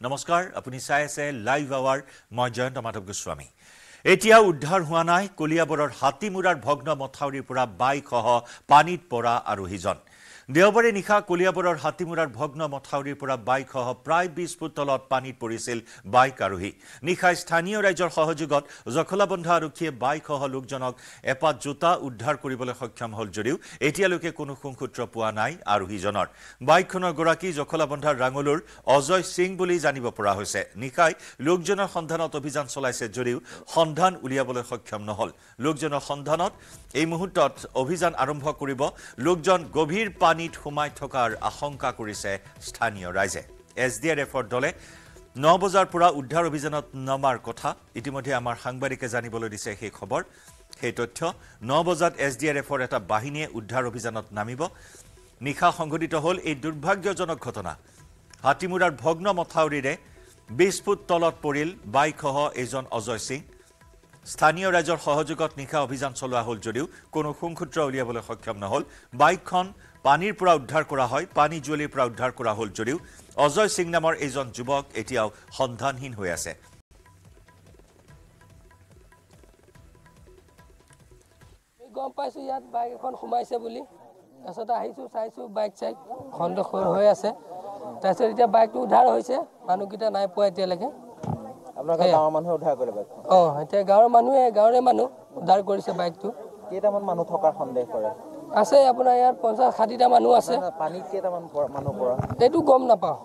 নমস্কাৰ আপুনি চাই আছে লাইভ আৱাৰ মই জয়ন্ত মাধৱ গোস্বামী এতিয়া উদ্ধাৰ হোৱা নাই কলিয়াবৰৰ হাতীমুৰাৰ ভগ্ন মথাউৰিৰ পৰা বাইকসহ পানীত পৰা আৰোহীজন দেওবাৰে নিশা কলিয়াবৰৰ হাতীমুৰাৰ ভগ্ন মথাউৰিৰ পৰা বাইকসহ প্ৰায় 20 ফুট তলত পানীত পৰিছিল বাইক আৰোহী নিশা স্থানীয় ৰাইজৰ সহযোগত জখলাবন্ধা আৰক্ষীয়ে বাইকসহ লোকজনক এপাত জোতা উদ্ধাৰ কৰিবলৈ সক্ষম হ'ল যদিও এতিয়ালৈকে কোনো সংসূত্ৰ পোৱা নাই আৰোহীজনৰ বাইকখনৰ গৰাকী জখলাবন্ধাৰ ৰাঙলুৰ অজয় সিং বুলি জানিব পৰা হৈছে নিশাই লোকজনৰ সন্ধানত অভিযান চলাইছে যদিও সন্ধান উলিয়াবলৈ সক্ষম নহল লোকজনৰ সন্ধানত এই মুহূৰ্তত অভিযান আৰম্ভ কৰিব লোকজন গভীৰ পানীত সোমাই থকাৰ আশংকা কৰিছে স্থানীয় ৰাইজে এছডিআৰএফৰ দলে 9 বজাৰ পৰা উদ্ধাৰ অভিযানত নমাৰ কথা ইতিমধ্যে আমাৰ সাংবাদিকে জানিবলৈ দিছে সেই খবৰ সেই তথ্য 9 বজাত এছডিআৰএফৰ এটা বাহিনীয়ে উদ্ধাৰ অভিযানত নামিব নিশা সংঘটিত হ'ল এই দুৰ্ভাগ্যজনক ঘটনা হাতীমুৰাৰ ভগ্ন মথাউৰিৰে 20 ফুট তলত পৰিল বাইকসহ এজন অজয় সিং স্থানীয় ৰাইজৰ সহযোগত নিশা অভিযান চলোৱা হ'ল যদিও কোনো সংসূত্ৰ উলিয়াবলৈ সক্ষম নহল বাইকখন পানীৰ পৰা উদ্ধাৰ কৰা হয় পানী জুৱেলিৰ পৰা উদ্ধাৰ কৰা হ'ল যদিও অজয় সিং নামৰ এজন যুৱক এতিয়াও সন্ধানহীন হৈ আছে গম পাইছো ইয়াত বাইক এখন সোমাইছে বুলি তাৰছত আহিছো চাইছো বাইক চাইক খন্দ হৈ আছে তাৰছত এতিয়া বাইকটো উদ্ধাৰ হৈছে মানুহকিটা নাই পোৱা এতিয়ালৈকে আপোনালোকে গাঁৱৰ মানুহে উদ্ধাৰ কৰিলে বাইক এতিয়া গাঁৱৰে মানুহ উদ্ধাৰ কৰিছে বাইকটো কেইটামান মানুহ থকাৰ সন্দেহ কৰে আছে আপোনাৰ ইয়াত 50-60টা মানুহ আছে পানীত কেইটামান মানুহ পৰা এইটো গম নাপাওঁ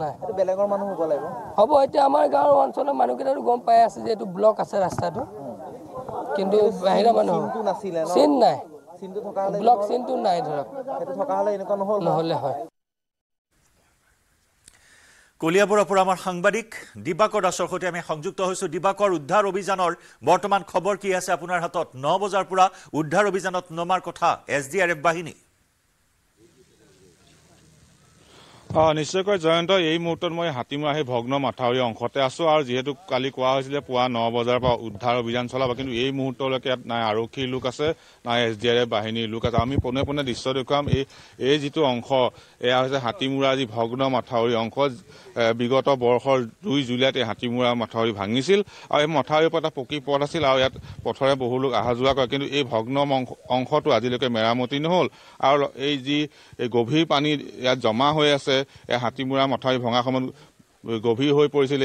নাই এইটো বেলেগৰ মানুহ হ'ব লাগিব হ'ব এতিয়া আমাৰ গাঁৱৰ অঞ্চলৰ মানুহকেইটাৰো গম পাই আছে যে এইটো ব্লক আছে ৰাস্তাটো কিন্তু বাহিৰা মানুহ চিনটো নাছিলে ন চিন নাই চিনটো থকা হলে ব্লক চিনটো নাই ধৰক সেইটো থকা হলে এনেকুৱা নহলে হয় কলিয়াবৰৰ পৰা আমাৰ সাংবাদিক দিবাকৰ দাসৰ সৈতে আমি সংযুক্ত হৈছো দিবাকৰ উদ্ধাৰ অভিযানৰ বৰ্তমান খবৰ কি আছে আপোনাৰ হাতত 9 বজাৰ পৰা উদ্ধাৰ অভিযানত নমাৰ কথা এছডিআৰএফ বাহিনী নিশ্চয়কৈ জয়ন্ত এই মুহূৰ্তত মই হাতীমুৰা সেই ভগ্ন মাথাউৰি অংশতে আছো আৰু যেহেতু কালি কোৱা হৈছিলে পুৱা 9 বজাৰ পৰা উদ্ধাৰ অভিযান চলাব কিন্তু এই মুহূৰ্তলৈকে ইয়াত নাই আৰক্ষীৰ লোক আছে নাই এছডিআৰএফ বাহিনীৰ লোক আছে আমি পোনে পোনে দৃশ্য দেখুৱাম এই যিটো অংশ এয়া হৈছে হাতীমুৰা যি ভগ্ন মাথাউৰি অংশ বিগত বৰ্ষৰ 2 জুলাইত এই হাতীমুৰা মাথাউৰি ভাঙিছিল আৰু এই মাথাউৰিৰ পৰা এটা পকী পথ আছিল আৰু ইয়াত পথৰে বহু লোক অহা যোৱা কৰে কিন্তু এই ভগ্ন অংশটো আজিলৈকে মেৰামতি নহল আৰু এই যি গভীৰ পানী ইয়াত জমা হৈ আছে এই হাতীমুৰা মাথাউৰি ভঙা সময়ত গভীৰ হৈ পৰিছিল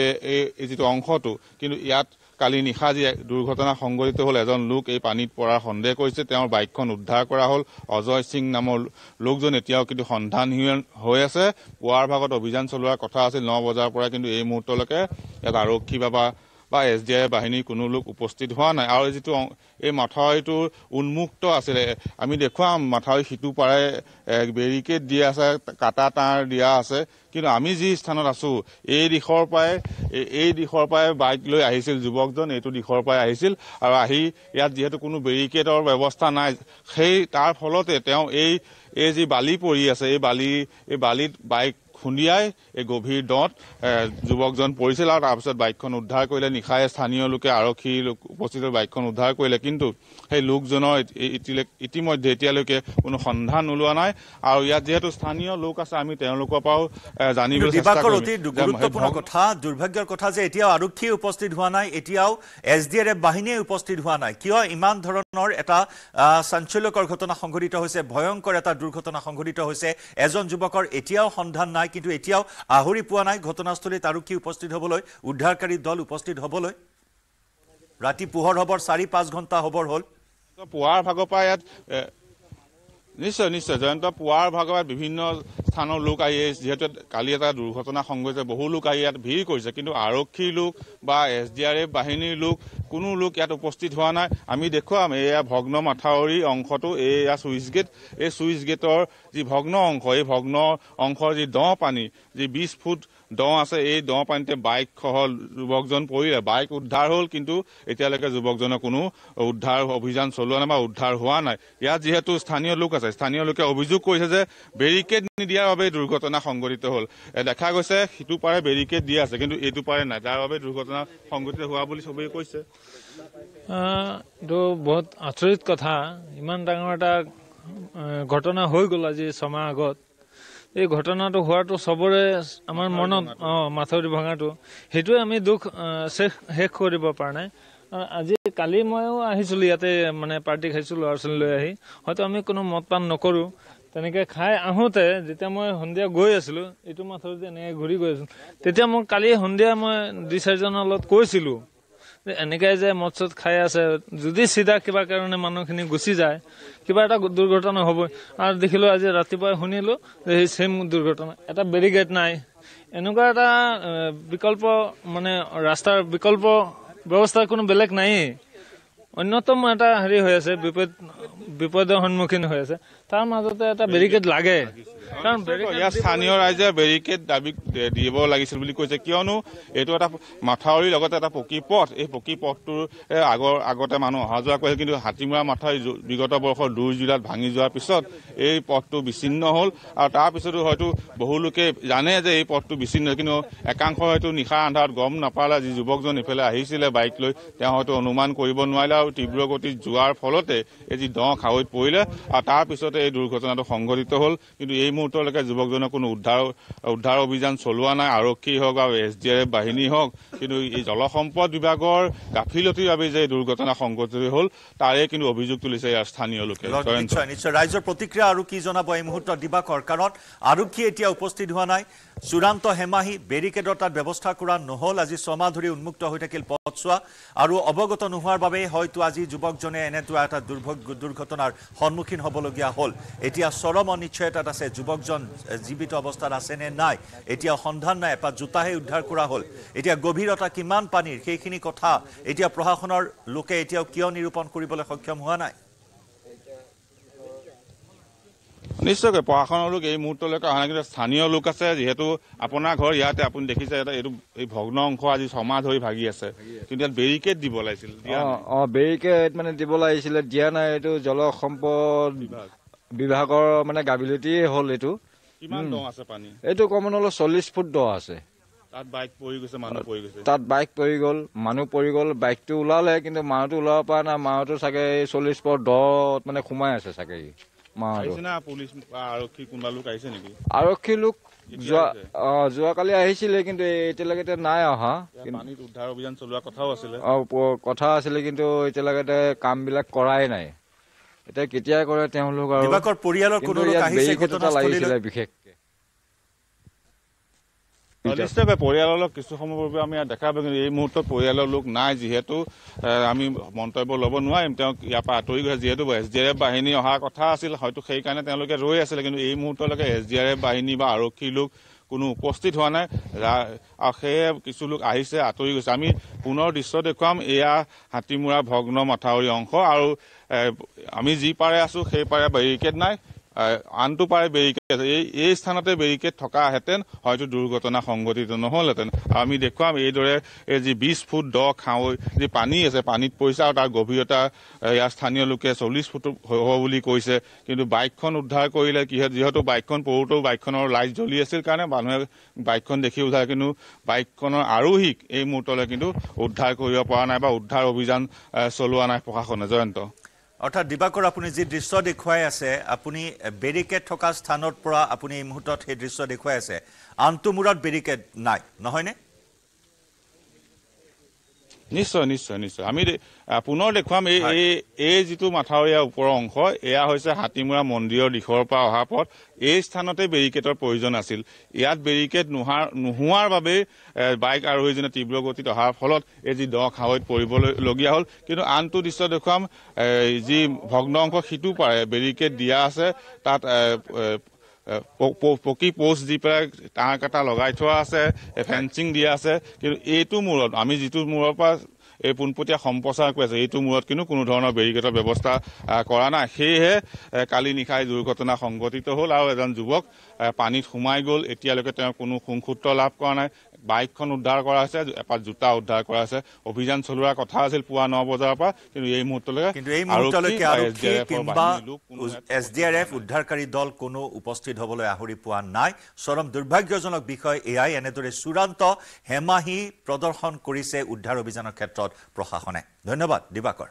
এই যিটো অংশটো কিন্তু ইয়াত কালি নিশা যি দুৰ্ঘটনা সংঘটিত হ'ল এজন লোক এই পানীত পৰাৰ সন্দেহ কৰিছে তেওঁৰ বাইকখন উদ্ধাৰ কৰা হ'ল অজয় সিং নামৰ লোকজন এতিয়াও কিন্তু সন্ধানহীন হৈ আছে পুৱাৰ ভাগত অভিযান চলোৱাৰ কথা আছিল 9 বজাৰ পৰা কিন্তু এই মুহূৰ্তলৈকে ইয়াত আৰক্ষী বা এছডিআৰএফ বাহিনীৰ কোনো লোক উপস্থিত হোৱা নাই আৰু যিটো এই মাথাউৰিটো উন্মুক্ত আছিলে আমি দেখুৱাম মাথাউৰি সিটো পাৰে বেৰিকেড দিয়া আছে কাটা তাঁৰ দিয়া আছে কিন্তু আমি যি স্থানত আছো এই দিশৰ পৰাই বাইক লৈ আহিছিল যুৱকজন এইটো দিশৰ পৰাই আহিছিল আৰু আহি ইয়াত যেহেতু কোনো বেৰিকেডৰ ব্যৱস্থা নাই সেই তাৰ ফলতে তেওঁ এই যি বালি পৰি আছে এই বালিত বাইক খুন্দিয়াই এই গভীৰ দত যুৱকজন পৰিছিল আৰু তাৰপিছত বাইকখন উদ্ধাৰ কৰিলে নিশাই স্থানীয় লোকে আৰক্ষী লোক উপস্থিত বাইকখন উদ্ধাৰ কৰিলে কিন্তু সেই লোকজনৰ ইতিমধ্যে এতিয়ালৈকে কোনো সন্ধান ওলোৱা নাই আৰু ইয়াত যেহেতু স্থানীয় লোক আছে আমি তেওঁলোকৰ পৰাও জানিবলৈ চেষ্টা কৰিম গুৰুত্বপূৰ্ণ কথা দুৰ্ভাগ্যৰ কথা যে এতিয়াও আৰক্ষী উপস্থিত হোৱা নাই এতিয়াও এছডিআৰএফ বাহিনীয়ে উপস্থিত হোৱা নাই কিয় ইমান ধৰণৰ এটা চাঞ্চল্যকৰ ঘটনা সংঘটিত হৈছে ভয়ংকৰ এটা দুৰ্ঘটনা সংঘটিত হৈছে এজন যুৱকৰ এতিয়াও সন্ধান নাই কিন্তু এতিয়াও আহৰি পোৱা নাই ঘটনাস্থলীত আৰক্ষী উপস্থিত হ'বলৈ উদ্ধাৰকাৰী দল উপস্থিত হ'বলৈ ৰাতি পোহৰ হবৰ 4-5 ঘণ্টা হবৰ হ'ল পুৱাৰ ভাগৰ পৰা ইয়াত নিশ্চয় জয়ন্ত পুৱাৰ ভাগত বিভিন্ন স্থানৰ লোক আহি যেহেতু কালি এটা দুৰ্ঘটনা সংঘটিত বহু লোক আহি ইয়াত ভিৰ কৰিছে কিন্তু আৰক্ষীৰ লোক বা এছডিআৰএফ বাহিনীৰ লোক কোনো লোক ইয়াত উপস্থিত হোৱা নাই আমি দেখুৱাম এয়া ভগ্ন মাথাউৰি অংশটো এয়া চুইচ গেট এই চুইচ গেটৰ যি ভগ্ন অংশ এই ভগ্ন অংশৰ যি দ পানী যি 20 ফুট দ আছে এই দ পানীতে বাইক সহ যুৱকজন পৰিলে বাইক উদ্ধাৰ হ'ল কিন্তু এতিয়ালৈকে যুৱকজনৰ কোনো উদ্ধাৰ অভিযান চলোৱা নাই বা উদ্ধাৰ হোৱা নাই ইয়াত যেহেতু স্থানীয় লোক আছে স্থানীয় লোকে অভিযোগ কৰিছে যে বেৰিকেড নিদিয়াৰ বাবে দুৰ্ঘটনা সংঘটিত হ'ল দেখা গৈছে সিটো পাৰে বেৰিকেড দিয়া আছে কিন্তু এইটো পাৰে নাই যাৰ বাবে দুৰ্ঘটনা সংঘটিত হোৱা বুলি সবেই কৈছে এইটো বহুত আচৰিত কথা ইমান ডাঙৰ এটা ঘটনা হৈ গ'ল আজি 6 মাহ আগত এই ঘটনাটো হোৱাটো চবৰে আমাৰ মনত মাথাউৰি ভঙাটো সেইটোৱে আমি দুখ শেষ কৰিব পৰা নাই আজি কালি ময়ো আহিছিলোঁ ইয়াতে মানে পাৰ্টি খাইছোঁ ল'ৰা ছোৱালী লৈ আহি হয়তো আমি কোনো মদ পান নকৰোঁ তেনেকৈ খাই আহোঁতে যেতিয়া মই সন্ধিয়া গৈ আছিলোঁ এইটো মাথাউৰিতে এনেকৈ ঘূৰি গৈ আছিলোঁ তেতিয়া মোক কালি সন্ধিয়া মই 2-4জনৰ লগত কৈছিলোঁ যে এনেকৈ যে মদ চদ খাই আছে যদি চিধা কিবা কাৰণে মানুহখিনি গুচি যায় কিবা এটা দুৰ্ঘটনা হ'বই আৰু দেখিলোঁ আজি ৰাতিপুৱাই শুনিলোঁ যে সেই ছেইম দুৰ্ঘটনা এটা বেৰিকেড নাই এনেকুৱা এটা বিকল্প মানে ৰাস্তাৰ বিকল্প ব্যৱস্থাৰ কোনো বেলেগ নায়েই অন্যতম এটা হেৰি হৈ আছে বিপদৰ সন্মুখীন হৈ আছে তাৰ মাজতে এটা বেৰিকেড লাগে কাৰণ ইয়াৰ স্থানীয় ৰাইজে বেৰিকেড দাবী দিব লাগিছিল বুলি কৈছে কিয়নো এইটো এটা মাথাউৰিৰ লগতে এটা পকী পথ এই পকী পথটোৰ আগতে মানুহ অহা যোৱা কৰিছিল কিন্তু হাতীমূৰা মাথাউৰি বিগত বৰ্ষৰ 2 জুলাইত ভাঙি যোৱাৰ পিছত এই পথটো বিচ্ছিন্ন হ'ল আৰু তাৰ পিছতো হয়তো বহু লোকে জানে যে এই পথটো বিচ্ছিন্ন কিন্তু একাংশ হয়তো নিশা আন্ধাৰত গম নাপালে যি যুৱকজন ইফালে আহিছিলে বাইক লৈ তেওঁ হয়তো অনুমান কৰিব নোৱাৰিলে আৰু তীব্ৰ গতিত যোৱাৰ ফলতে এই যি দ খাৱৈত পৰিলে আৰু তাৰ পিছতে এই দুৰ্ঘটনাটো সংঘটিত হ'ল কিন্তু এই মুহূৰ্তলৈকে যুৱকজনৰ কোনো উদ্ধাৰ অভিযান চলোৱা নাই আৰক্ষী হওক আৰু SDRF বাহিনী হওক কিন্তু এই জলসম্পদ বিভাগৰ গাফিলতিৰ বাবে যে দুৰ্ঘটনা সংঘটিত হ'ল তাৰে কিন্তু অভিযোগ তুলিছে ইয়াৰ স্থানীয় লোকে নিশ্চয় ৰাইজৰ প্ৰতিক্ৰিয়া আৰু কি জনাব এই মুহূৰ্তত দিবাকৰ কাৰণ আৰক্ষী এতিয়া উপস্থিত হোৱা নাই চূড়ান্ত হেমাহি বেৰিকেডৰ তাত ব্যৱস্থা কৰা নহ'ল আজি 6 মাহ ধৰি উন্মুক্ত হৈ থাকিল পথছোৱা আৰু অৱগত নোহোৱাৰ বাবে হয়তো আজি যুৱকজনে এনেকুৱা এটা দুৰ্ঘটনাৰ সন্মুখীন হ'বলগীয়া হ'ল এতিয়া চৰম অনিশ্চয়তাত আছে যুৱকজন জীৱিত অৱস্থাত আছে নে নাই এতিয়া সন্ধান নাই এপাত জোতাহে উদ্ধাৰ কৰা হ'ল এতিয়া গভীৰতা কিমান পানীৰ সেইখিনি কথা এতিয়া প্ৰশাসনৰ লোকে এতিয়াও কিয় নিৰূপণ কৰিবলৈ সক্ষম হোৱা নাই নিশ্চয়কৈ প্ৰশাসনৰ লোক এই মুহূৰ্তলৈকে অহা নাই কিন্তু স্থানীয় লোক আছে যিহেতু আপোনাৰ ঘৰ ইয়াতে আপুনি দেখিছে এইটো এই ভগ্ন অংশ আজি 6 মাহ ধৰি ভাগি আছে কিন্তু ইয়াত বেৰিকেড দিব লাগিছিল বেৰিকেড মানে দিব লাগিছিলে দিয়া নাই এইটো জলসম্পদ বিভাগৰ মানে গাফিলতিয়ে হ'ল এইটো কিমান দ আছে পানী এইটো কমন হলো 40 ফুট দ আছে তাত বাইক পৰি গৈছে মানুহ পৰি গৈছে তাত বাইক পৰি গ'ল মানুহ পৰি গ'ল বাইকটো ওলালে কিন্তু মানুহটো ওলাব পৰা নাই মানুহটো চাগে 40 ফুট দত মানে সোমাই আছে চাগে আৰক্ষী লোক যোৱাকালি আহিছিলে কিন্তু এতিয়ালৈকে নাই অহা উদ্ধাৰ অভিযান চলোৱা কথাও আছিলে কথা আছিলে কিন্তু এতিয়ালৈকে কাম বিলাক কৰাই নাই এতিয়া কেতিয়া কৰে তেওঁলোক আৰু পৰিয়ালৰ কোনো লোক আহিছে লাগিছিলে বিশেষ নিশ্চয়কৈ পৰিয়ালৰ কিছু সময়ৰ বাবে আমি দেখা পাব কিন্তু এই মুহূৰ্তত পৰিয়ালৰ লোক নাই যিহেতু আমি মন্তব্য ল'ব নোৱাৰিম তেওঁক ইয়াৰ পৰা আঁতৰি গৈছে যিহেতু SDRF বাহিনী অহাৰ কথা আছিল হয়তো সেইকাৰণে তেওঁলোকে ৰৈ আছিলে কিন্তু এই মুহূৰ্তলৈকে SDRF বাহিনী বা আৰক্ষী লোক কোনো উপস্থিত হোৱা নাই আৰু সেয়ে কিছু লোক আহিছে আঁতৰি গৈছে আমি পুনৰ দৃশ্য দেখুৱাম এয়া হাতীমূৰা ভগ্ন মাথাউৰি অংশ আৰু আমি যি পাৰে আছো সেই পাৰে বেৰিকেড নাই আনটো পাৰে বেৰিকেড এই স্থানতে বেৰিকেড থকাহেঁতেন হয়তো দুৰ্ঘটনা সংঘটিত নহ'লহেঁতেন আমি দেখুৱাম এইদৰে এই যি 20 ফুট দ খাৱৈ যি পানী আছে পানীত পৰিছে আৰু তাৰ গভীৰতা ইয়াৰ স্থানীয় লোকে 40 ফুট হ'ব বুলি কৈছে কিন্তু বাইকখন উদ্ধাৰ কৰিলে যিহেতু বাইকখন পৰোতেও বাইকখনৰ লাইট জ্বলি আছিল কাৰণে মানুহে বাইকখন দেখি উদ্ধাৰ কিন্তু বাইকখনৰ আৰোহীক এই মুহূৰ্তলৈ কিন্তু উদ্ধাৰ কৰিব পৰা নাই বা উদ্ধাৰ অভিযান চলোৱা নাই প্ৰশাসনে জয়ন্ত অৰ্থাৎ দিবাকৰ আপুনি যি দৃশ্য দেখুৱাই আছে আপুনি বেৰিকেড থকা স্থানৰ পৰা আপুনি এই মুহূৰ্তত সেই দৃশ্য দেখুৱাই আছে আনটো মূৰত বেৰিকেড নাই নহয়নে নিশ্চয় নিশ্চয় নিশ্চয় আমি পুনৰ দেখুৱাম এই যিটো মাথাউৰিয়াৰ ওপৰৰ অংশ এয়া হৈছে হাতীমূৰা মন্দিৰৰ দিশৰ পৰা অহা পথ এই স্থানতে বেৰিকেডৰ প্ৰয়োজন আছিল ইয়াত বেৰিকেড নোহোৱাৰ বাবে বাইক আৰোহীজনে তীব্ৰ গতিত অহাৰ ফলত এই যি দ খাৱৈত পৰিবলগীয়া হ'ল কিন্তু আনটো দৃশ্য দেখুৱাম যি ভগ্ন অংশ সিটো পাৰে বেৰিকেড দিয়া আছে তাত পকী পোষ্ট দি পেলাই তাঁৰ কাটা লগাই থোৱা আছে ফেন্সিং দিয়া আছে কিন্তু এইটো মূৰত আমি যিটো মূৰৰ পৰা এই পোনপটীয়া সম্প্ৰচাৰ কৰি আছে এইটো মূৰত কিন্তু কোনো ধৰণৰ বেৰিকেডৰ ব্যৱস্থা কৰা নাই সেয়েহে কালি নিশাই দুৰ্ঘটনা সংঘটিত হ'ল আৰু এজন যুৱক পানীত সোমাই গ'ল এতিয়ালৈকে তেওঁ কোনো সুংসূত্ৰ লাভ কৰা নাই বাইকখন উদ্ধাৰ কৰা হৈছে এপাত জোতা উদ্ধাৰ কৰা হৈছে অভিযান চলোৱাৰ কথা আছিল পুৱা 9 বজাৰ পৰা কিন্তু এই মুহূৰ্তলৈকে আৰক্ষী কিংবা SDRF উদ্ধাৰকাৰী দল কোনো উপস্থিত হ'বলৈ আহৰি পোৱা নাই চৰম দুৰ্ভাগ্যজনক বিষয় এয়াই এনেদৰে চূড়ান্ত হেমাহি প্ৰদৰ্শন কৰিছে উদ্ধাৰ অভিযানৰ ক্ষেত্ৰত প্ৰশাসনে ধন্যবাদ দিবাকৰ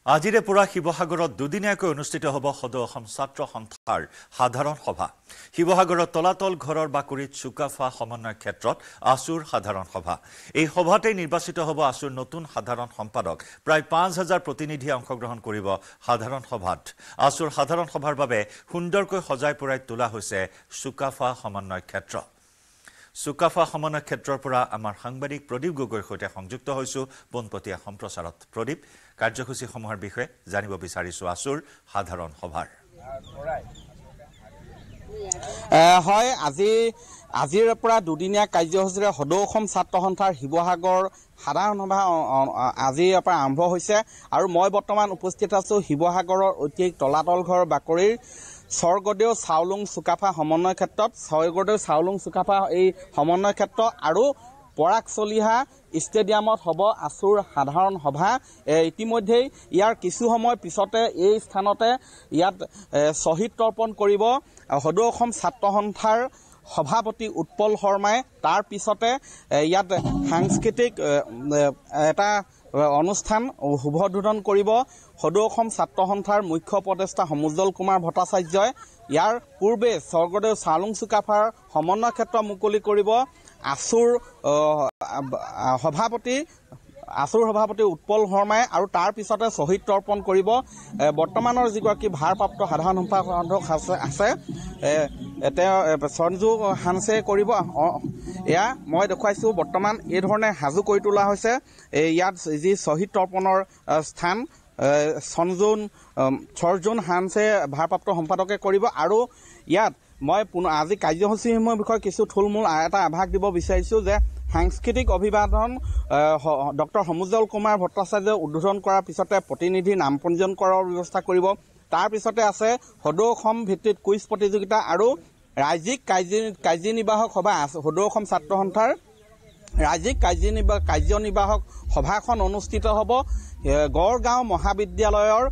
আজিৰে পৰা শিৱসাগৰত দুদিনীয়াকৈ অনুষ্ঠিত হ'ব সদৌ অসম ছাত্ৰ সন্থাৰ সাধাৰণ সভা। শিৱসাগৰৰ তলাতল ঘৰৰ বাকৰিত চুকাফা সমন্বয় ক্ষেত্ৰত আছুৰ সাধাৰণ সভা। এই সভাতেই নিৰ্বাচিত হ'ব আছুৰ নতুন সাধাৰণ সম্পাদক। প্ৰায় ৫,০০০ প্ৰতিনিধিয়ে অংশগ্ৰহণ কৰিব সাধাৰণ সভাত। আছুৰ সাধাৰণ সভাৰ বাবে সুন্দৰকৈ সজাই পৰাই তোলা হৈছে চুকাফা সমন্বয় ক্ষেত্ৰ। চুকাফা সমন্বয় ক্ষেত্ৰৰ পৰা আমাৰ সাংবাদিক প্ৰদীপ গগৈৰ সৈতে সংযুক্ত হৈছো পোনপটীয়া সম্প্ৰচাৰত। প্ৰদীপ, কাৰ্যসূচীসমূহৰ বিষয়ে জানিব বিচাৰিছো আছুৰ সাধাৰণ সভাৰ। হয়, আজিৰ পৰা দুদিনীয়া কাৰ্যসূচীৰে সদৌ অসম ছাত্ৰ সন্থাৰ শিৱসাগৰ সাধাৰণ সভা আজিৰ পৰা আৰম্ভ হৈছে আৰু মই বৰ্তমান উপস্থিত আছো শিৱসাগৰৰ ঐতিহাসিক তলাতল ঘৰ বাকৰিৰ স্বৰ্গদেউ চাওলুং চুকাফা সমন্বয় ক্ষেত্ৰত। স্বৰ্গদেউ চাওলুং চুকাফা এই সমন্বয় ক্ষেত্ৰ আৰু পৰাগ চলিহা ষ্টেডিয়ামত হ'ব আছুৰ সাধাৰণ সভা। ইতিমধ্যেই ইয়াৰ কিছু সময় পিছতে এই স্থানতে ইয়াত শ্বহীদ তৰ্পণ কৰিব সদৌ অসম ছাত্ৰ সন্থাৰ সভাপতি উৎপল শৰ্মাই। তাৰ পিছতে ইয়াত সাংস্কৃতিক এটা অনুষ্ঠান শুভোদ্বোধন কৰিব সদৌ অসম ছাত্ৰ সন্থাৰ মুখ্য উপদেষ্টা সমুজ্জ্বল কুমাৰ ভট্টাচাৰ্যই। ইয়াৰ পূৰ্বে স্বৰ্গদেউ চাওলুং চুকাফাৰ সমন্বয় ক্ষেত্ৰ মুকলি কৰিব আছুৰ সভাপতি উৎপল শৰ্মাই আৰু তাৰ পিছতে শ্বহীদ তৰ্পণ কৰিব বৰ্তমানৰ যিগৰাকী ভাৰপ্ৰাপ্ত সাধাৰণ সম্পাদক আছে তেওঁ সঞ্জু হানছে কৰিব। এয়া মই দেখুৱাইছোঁ বৰ্তমান এই ধৰণে সাজু কৰি তোলা হৈছে ইয়াত যি শ্বহীদ তৰ্পণৰ স্থান সৰ্জুন হানছে ভাৰপ্ৰাপ্ত সম্পাদকে কৰিব। আৰু ইয়াত মই আজি কাৰ্যসূচীসমূহৰ বিষয়ে কিছু থুলমূল এটা আভাস দিব বিচাৰিছোঁ যে সাংস্কৃতিক অভিবাদন ডক্টৰ সমুজ্জ্বল কুমাৰ ভট্টাচাৰ্যই উদ্বোধন কৰাৰ পিছতে প্ৰতিনিধিৰ নাম পঞ্জীয়ন কৰাৰ ব্যৱস্থা কৰিব। তাৰ পিছতে আছে সদৌ অসম ভিত্তিত কুইজ প্ৰতিযোগিতা আৰু ৰাজ্যিক কাৰ্যনিৰ্বাহক সভা। সদৌ অসম ছাত্ৰ সন্থাৰ ৰাজ্যিক কাৰ্যনিৰ্বাহক সভাখন অনুষ্ঠিত হ'ব গড়গাঁও মহাবিদ্যালয়ৰ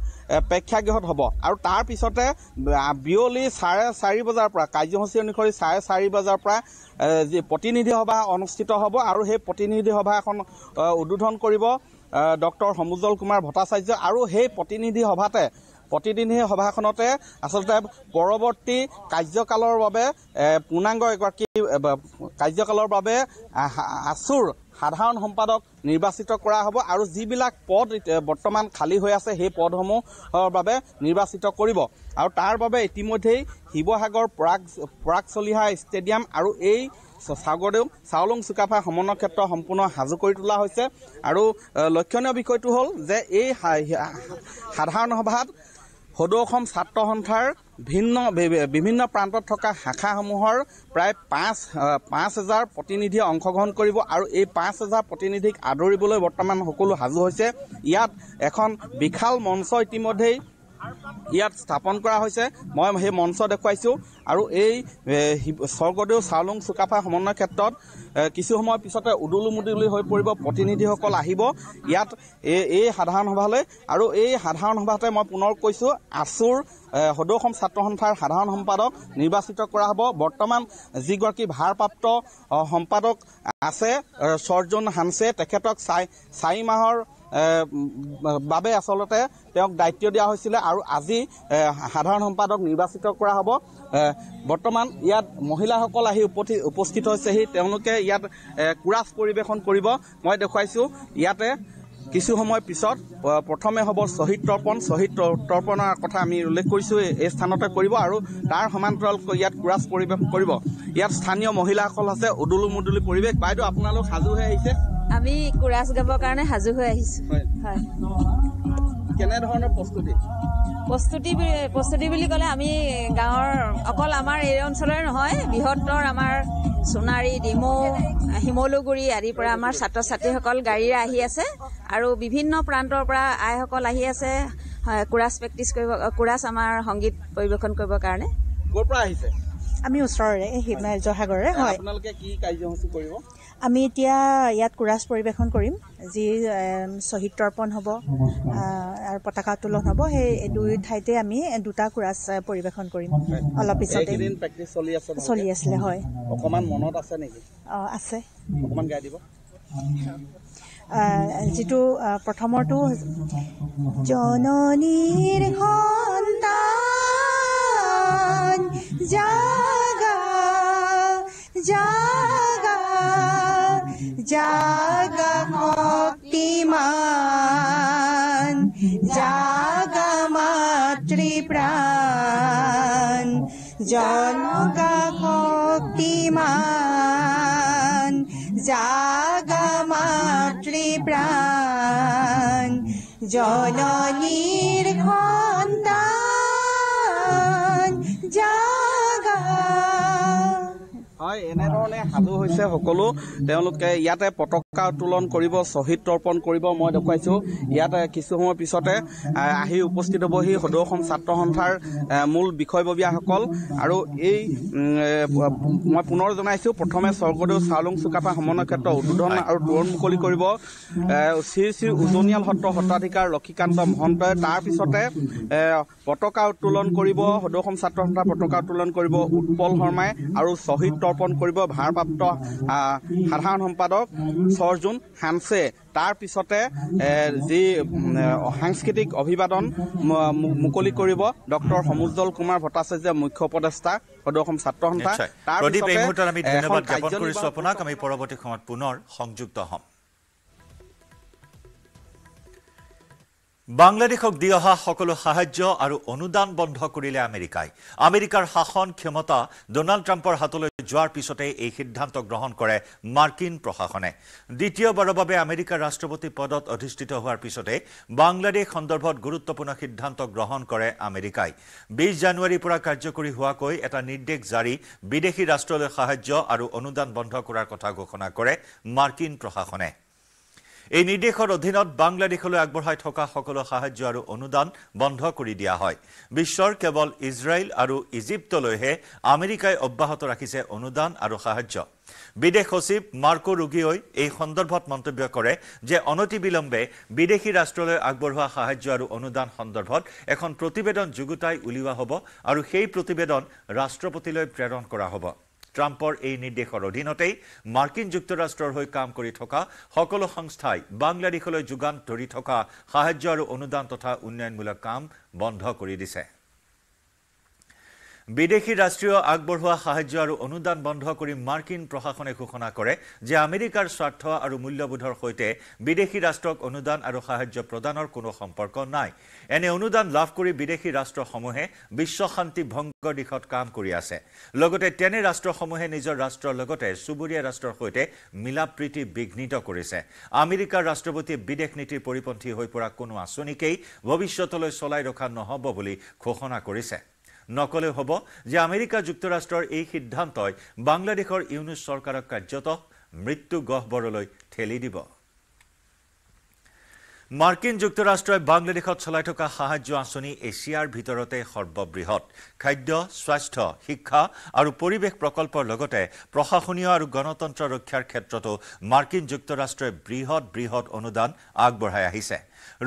প্ৰেক্ষাগৃহত হ'ব আৰু তাৰ পিছতে বিয়লি 4:30 বজাৰ পৰা কাৰ্যসূচী অনুসৰি 4:30 বজাৰ পৰা যি প্ৰতিনিধি সভা অনুষ্ঠিত হ'ব আৰু সেই প্ৰতিনিধি সভাখন উদ্বোধন কৰিব ডক্টৰ সমুজ্জ্বল কুমাৰ ভট্টাচাৰ্য। আৰু সেই প্ৰতিনিধি সভাখনতে আচলতে পৰৱৰ্তী কাৰ্যকালৰ বাবে পূৰ্ণাংগ এগৰাকী কাৰ্যকালৰ বাবে আছুৰ সাধাৰণ সম্পাদক নিৰ্বাচিত কৰা হ'ব আৰু যিবিলাক পদ বৰ্তমান খালী হৈ আছে সেই পদসমূহৰ বাবে নিৰ্বাচিত কৰিব। আৰু তাৰ বাবে ইতিমধ্যেই শিৱসাগৰ পৰাগ চলিহা ষ্টেডিয়াম আৰু এই স্বৰ্গদেউ চাওলুং চুকাফা সমন্বয় ক্ষেত্ৰ সম্পূৰ্ণ সাজু কৰি তোলা হৈছে। আৰু লক্ষণীয় বিষয়টো হ'ল যে এই সাধাৰণ সভাত সদৌ অসম ছাত্ৰ সন্থাৰ বিভিন্ন প্ৰান্তত থকা শাখাসমূহৰ প্ৰায় 5,000 প্ৰতিনিধিয়ে অংশগ্ৰহণ কৰিব আৰু এই 5,000 প্ৰতিনিধিক আদৰিবলৈ বৰ্তমান সকলো সাজু হৈছে। ইয়াত এখন বিশাল মঞ্চ ইতিমধ্যেই ইয়াত স্থাপন কৰা হৈছে। মই সেই মঞ্চ দেখুৱাইছোঁ আৰু এই স্বৰ্গদেউ চাওলুং চুকাফা সমন্বয় ক্ষেত্ৰত কিছু সময়ৰ পিছতে উদুলুমুদুলি হৈ পৰিব। প্ৰতিনিধিসকল আহিব ইয়াত এই সাধাৰণ সভালৈ আৰু এই সাধাৰণ সভাতে মই পুনৰ কৈছোঁ আছুৰ সদৌ অসম ছাত্ৰ সন্থাৰ সাধাৰণ সম্পাদক নিৰ্বাচিত কৰা হ'ব। বৰ্তমান যিগৰাকী ভাৰপ্ৰাপ্ত সম্পাদক আছে সৰ্জুন হানছে, তেখেতক 4 মাহৰ বাবে আচলতে তেওঁক দায়িত্ব দিয়া হৈছিলে আৰু আজি সাধাৰণ সম্পাদক নিৰ্বাচিত কৰা হ'ব। বৰ্তমান ইয়াত মহিলাসকল আহি উপস্থিত হৈছেহি। তেওঁলোকে ইয়াত কোৰাছ পৰিৱেশন কৰিব। মই দেখুৱাইছোঁ ইয়াতে কিছু সময় পিছত প্ৰথমে হ'ব শ্বহীদ তৰ্পণৰ কথা আমি উল্লেখ কৰিছোঁ এই স্থানতে কৰিব আৰু তাৰ সমান্তৰালকৈ ইয়াত কোৰাছ পৰিৱেশন কৰিব। ইয়াত স্থানীয় মহিলাসকল আছে, উদুলুমুদুলি পৰিৱেশ। বাইদেউ আপোনালোক সাজু হৈ আহিছে? আমি কোৰাছ গাবৰ কাৰণে সাজু হৈ আহিছোঁ। হয়, কেনেধৰণৰ প্ৰস্তুতি বুলি ক'লে আমি গাঁৱৰ অকল আমাৰ এই অঞ্চলৰে নহয়, বৃহত্তৰ আমাৰ সোণাৰী, ডিমৌ, শিমলুগুৰি আদিৰ পৰা আমাৰ ছাত্ৰ ছাত্ৰীসকল গাড়ীৰে আহি আছে আৰু বিভিন্ন প্ৰান্তৰ পৰা আইসকল আহি আছে কোৰাছ আমাৰ সংগীত পৰিৱেশন কৰিবৰ কাৰণে। ক'ৰ পৰা আহিছে? আমি ওচৰৰে জয়সাগৰৰে। হয়, আপোনালোকে কি কাৰ্যসূচী কৰিব? আমি এতিয়া ইয়াত কোৰাছ পৰিৱেশন কৰিম, যি শ্বহীদ তৰ্পণ হ'ব আৰু পতাকা উত্তোলন হ'ব। সেই দুই ঠাইতে আমি 2টা কোৰাছ পৰিৱেশন কৰিম। অলপ পিছতে চলি আছিলে। হয়, অকণমান মনত আছে নেকি? আছে, অকণমান গাই দিব। যিটো প্ৰথমৰটো জননীৰ সন্তান জাগা জাগা জাগা শক্তিমান জাগা মাতৃপ্ৰাণ জনগা শক্তিমান জাগা মাতৃপ্ৰাণ জননীৰ সন্তান জাগা। হয়, এনেধৰণে সাজু হৈছে সকলো। তেওঁলোকে ইয়াতে পতাকা উত্তোলন কৰিব, শ্বহীদ তৰ্পণ কৰিব। মই দেখুৱাইছোঁ ইয়াতে কিছু সময় পিছতে আহি উপস্থিত হ'বহি সদৌ অসম ছাত্ৰ সন্থাৰ মূল বিষয়ববীয়াসকল। আৰু এই মই পুনৰ জনাইছোঁ, প্ৰথমে স্বৰ্গদেউ চাওলুং চুকাফা সমন্বয় ক্ষেত্ৰ উদ্বোধন আৰু তোৰণ মুকলি কৰিব শ্ৰী শ্ৰী উজনিয়াল সত্ৰ সত্ৰাধিকাৰ লক্ষীকান্ত মহন্তই। তাৰপিছতে পতাকা উত্তোলন কৰিব সদৌ অসম ছাত্ৰ সন্থাৰ পতাকা উত্তোলন কৰিব উৎপল শৰ্মাই আৰু শ্বহীদ তৰ্পণ কৰিব ভাৰপ্ৰাপ্ত সাধাৰণ সম্পাদক সৰ্জুন হানছে। তাৰ পিছতে যি সাংস্কৃতিক অভিবাদন মুকলি কৰিব ডক্টৰ সমুজ্জ্বল কুমাৰ ভট্টাচাৰ্য, মুখ্য উপদেষ্টা সদৌ অসম ছাত্ৰ সন্থা। আমি ধন্যবাদ জ্ঞাপন কৰিছোঁ আপোনাক। আমি পৰৱৰ্তী সময়ত পুনৰ সংযুক্ত হ'ম। বাংলাদেশক দি অহা সকলো সাহায্য আৰু অনুদান বন্ধ কৰিলে আমেৰিকাই। আমেৰিকাৰ শাসন ক্ষমতা ডোনাল্ড ট্ৰাম্পৰ হাতলৈ যোৱাৰ পিছতে এই সিদ্ধান্ত গ্ৰহণ কৰে মাৰ্কিন প্ৰশাসনে। দ্বিতীয়বাৰৰ বাবে আমেৰিকাৰ ৰাষ্ট্ৰপতি পদত অধিষ্ঠিত হোৱাৰ পিছতে বাংলাদেশ সন্দৰ্ভত গুৰুত্বপূৰ্ণ সিদ্ধান্ত গ্ৰহণ কৰে আমেৰিকাই। 20 জানুৱাৰীৰ পৰা কাৰ্যকৰী হোৱাকৈ এটা নিৰ্দেশ জাৰি বিদেশী ৰাষ্ট্ৰলৈ সাহায্য আৰু অনুদান বন্ধ কৰাৰ কথা ঘোষণা কৰে মাৰ্কিন প্ৰশাসনে। এই নিৰ্দেশৰ অধীনত বাংলাদেশলৈ আগবঢ়াই থকা সকলো সাহায্য আৰু অনুদান বন্ধ কৰি দিয়া হয়। বিশ্বৰ কেৱল ইজৰাইল আৰু ইজিপ্তলৈহে আমেৰিকাই অব্যাহত ৰাখিছে অনুদান আৰু সাহায্য। বিদেশ সচিব মাৰ্কো ৰুগিঅই এই সন্দৰ্ভত মন্তব্য কৰে যে অনতিবিলম্বে বিদেশী ৰাষ্ট্ৰলৈ আগবঢ়োৱা সাহায্য আৰু অনুদান সন্দৰ্ভত এখন প্ৰতিবেদন যুগুতাই উলিওৱা হ'ব আৰু সেই প্ৰতিবেদন ৰাষ্ট্ৰপতিলৈ প্ৰেৰণ কৰা হ'ব। ট্ৰাম্পৰ এই নিৰ্দেশৰ অধীনতেই মাৰ্কিন যুক্তৰাষ্ট্ৰৰ হৈ কাম কৰি থকা সকলো সংস্থাই বাংলাদেশলৈ যোগান ধৰি থকা সাহায্য আৰু অনুদান তথা উন্নয়নমূলক কাম বন্ধ কৰি দিছে। বিদেশী ৰাষ্ট্ৰীয় আগবঢ়োৱা সাহায্য আৰু অনুদান বন্ধ কৰি মাৰ্কিন প্ৰশাসনে ঘোষণা কৰে যে আমেৰিকাৰ স্বাৰ্থ আৰু মূল্যবোধৰ সৈতে বিদেশী ৰাষ্ট্ৰক অনুদান আৰু সাহায্য প্ৰদানৰ কোনো সম্পৰ্ক নাই। এনে অনুদান লাভ কৰি বিদেশী ৰাষ্ট্ৰসমূহে বিশ্ব শান্তি ভংগৰ দিশত কাম কৰি আছে। লগতে তেনে ৰাষ্ট্ৰসমূহে নিজৰ ৰাষ্ট্ৰৰ লগতে চুবুৰীয়া ৰাষ্ট্ৰৰ সৈতে মিলা প্ৰীতি বিঘ্নিত কৰিছে। আমেৰিকাৰ ৰাষ্ট্ৰপতিয়ে বিদেশ নীতিৰ পৰিপন্থী হৈ পৰা কোনো আঁচনিকেই ভৱিষ্যতলৈ চলাই ৰখা নহ'ব বুলি ঘোষণা কৰিছে। নকলেও হ'ব যে আমেৰিকা যুক্তৰাষ্ট্ৰৰ এই সিদ্ধান্তই বাংলাদেশৰ ইউনুছ চৰকাৰক কাৰ্যত মৃত্যু গহ্বৰলৈ ঠেলি দিব। মাৰ্কিন যুক্তৰাষ্ট্ৰই বাংলাদেশত চলাই থকা সাহায্য আঁচনি এছিয়াৰ ভিতৰতে সৰ্ববৃহৎ। খাদ্য, স্বাস্থ্য, শিক্ষা আৰু পৰিৱেশ প্ৰকল্পৰ লগতে প্ৰশাসনীয় আৰু গণতন্ত্ৰ ৰক্ষাৰ ক্ষেত্ৰতো মাৰ্কিন যুক্তৰাষ্ট্ৰই বৃহৎ অনুদান আগবঢ়াই আহিছে।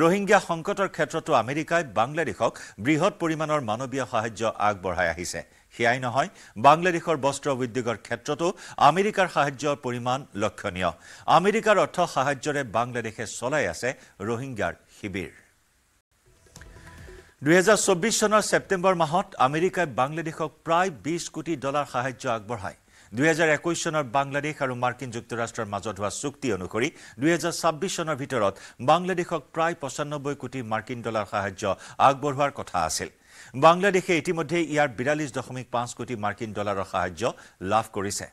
ৰোহিংগ্যা সংকটৰ ক্ষেত্ৰতো আমেৰিকাই বাংলাদেশক বৃহৎ পৰিমাণৰ মানৱীয় সাহায্য আগবঢ়াই আহিছে। সেয়াই নহয়, বাংলাদেশৰ বস্ত্ৰ উদ্যোগৰ ক্ষেত্ৰতো আমেৰিকাৰ সাহায্যৰ পৰিমাণ লক্ষণীয়। আমেৰিকাৰ অৰ্থ সাহায্যৰে বাংলাদেশে চলাই আছে ৰোহিংগ্যাৰ শিবিৰ। 2024 চনৰ ছেপ্টেম্বৰ মাহত আমেৰিকাই বাংলাদেশক প্ৰায় $20 কোটি সাহায্য আগবঢ়ায়। 2021 চনৰ বাংলাদেশ আৰু মাৰ্কিন যুক্তৰাষ্ট্ৰৰ মাজত হোৱা চুক্তি অনুসৰি 2026 চনৰ ভিতৰত বাংলাদেশক প্ৰায় $95 কোটি মাৰ্কিন ডলাৰ সাহায্য আগবঢ়োৱাৰ কথা আছিল। বাংলাদেশে ইতিমধ্যে ইয়াৰ 42.5 কোটি মাৰ্কিন ডলাৰৰ সাহায্য লাভ কৰিছে।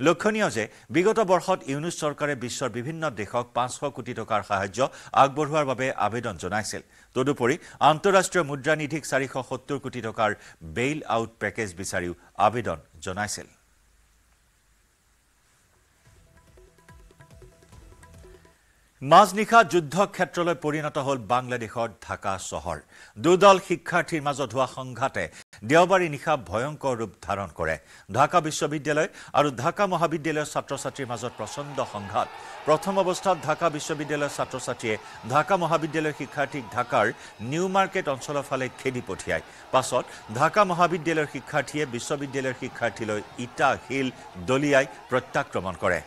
লক্ষণীয় যে বিগত বৰ্ষত ইউনুছ চৰকাৰে বিশ্বৰ বিভিন্ন দেশক 500 কোটি টকাৰ সাহায্য আগবঢ়োৱাৰ বাবে আবেদন জনাইছিল। তদুপৰি আন্তঃৰাষ্ট্ৰীয় মুদ্ৰা নিধিক 470 কোটি টকাৰ বেইল আউট পেকেজ বিচাৰিও আবেদন জনাইছিল। মাজনিশা যুদ্ধ ক্ষেত্ৰলৈ পৰিণত হ'ল বাংলাদেশৰ ঢাকা চহৰ। দুদল শিক্ষাৰ্থীৰ মাজত হোৱা সংঘাতে দেওবাৰী নিশা ভয়ংকৰ ৰূপ ধাৰণ কৰে। ঢাকা বিশ্ববিদ্যালয় আৰু ঢাকা মহাবিদ্যালয়ৰ ছাত্ৰ ছাত্ৰীৰ মাজত প্ৰচণ্ড সংঘাত। প্ৰথম অৱস্থাত ঢাকা বিশ্ববিদ্যালয়ৰ ছাত্ৰ ছাত্ৰীয়ে ঢাকা মহাবিদ্যালয়ৰ শিক্ষাৰ্থীক ঢাকাৰ নিউ মাৰ্কেট অঞ্চলৰ ফালে খেদি পঠিয়ায়। পাছত ঢাকা মহাবিদ্যালয়ৰ শিক্ষাৰ্থীয়ে বিশ্ববিদ্যালয়ৰ শিক্ষাৰ্থীলৈ ইটা শিল দলিয়াই প্ৰত্যাক্ৰমণ কৰে।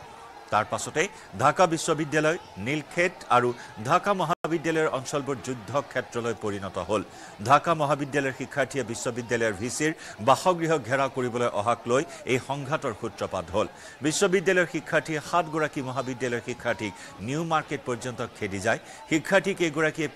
তাৰ পাছতে ঢাকা বিশ্ববিদ্যালয় নীলক্ষেত আৰু ঢাকা মহাবিদ্যালয়ৰ অঞ্চলবোৰ যুদ্ধ ক্ষেত্ৰলৈ পৰিণত হ'ল ঢাকা মহাবিদ্যালয়ৰ শিক্ষাৰ্থীয়ে বিশ্ববিদ্যালয়ৰ ভিচিৰ বাসগৃহ ঘেৰাও কৰিবলৈ অহাক লৈ এই সংঘাতৰ সূত্ৰপাত হ'ল বিশ্ববিদ্যালয়ৰ শিক্ষাৰ্থীয়ে 7 গৰাকী মহাবিদ্যালয়ৰ শিক্ষাৰ্থীক নিউ মাৰ্কেট পৰ্যন্ত খেদি যায় শিক্ষাৰ্থীক এগৰাকীয়ে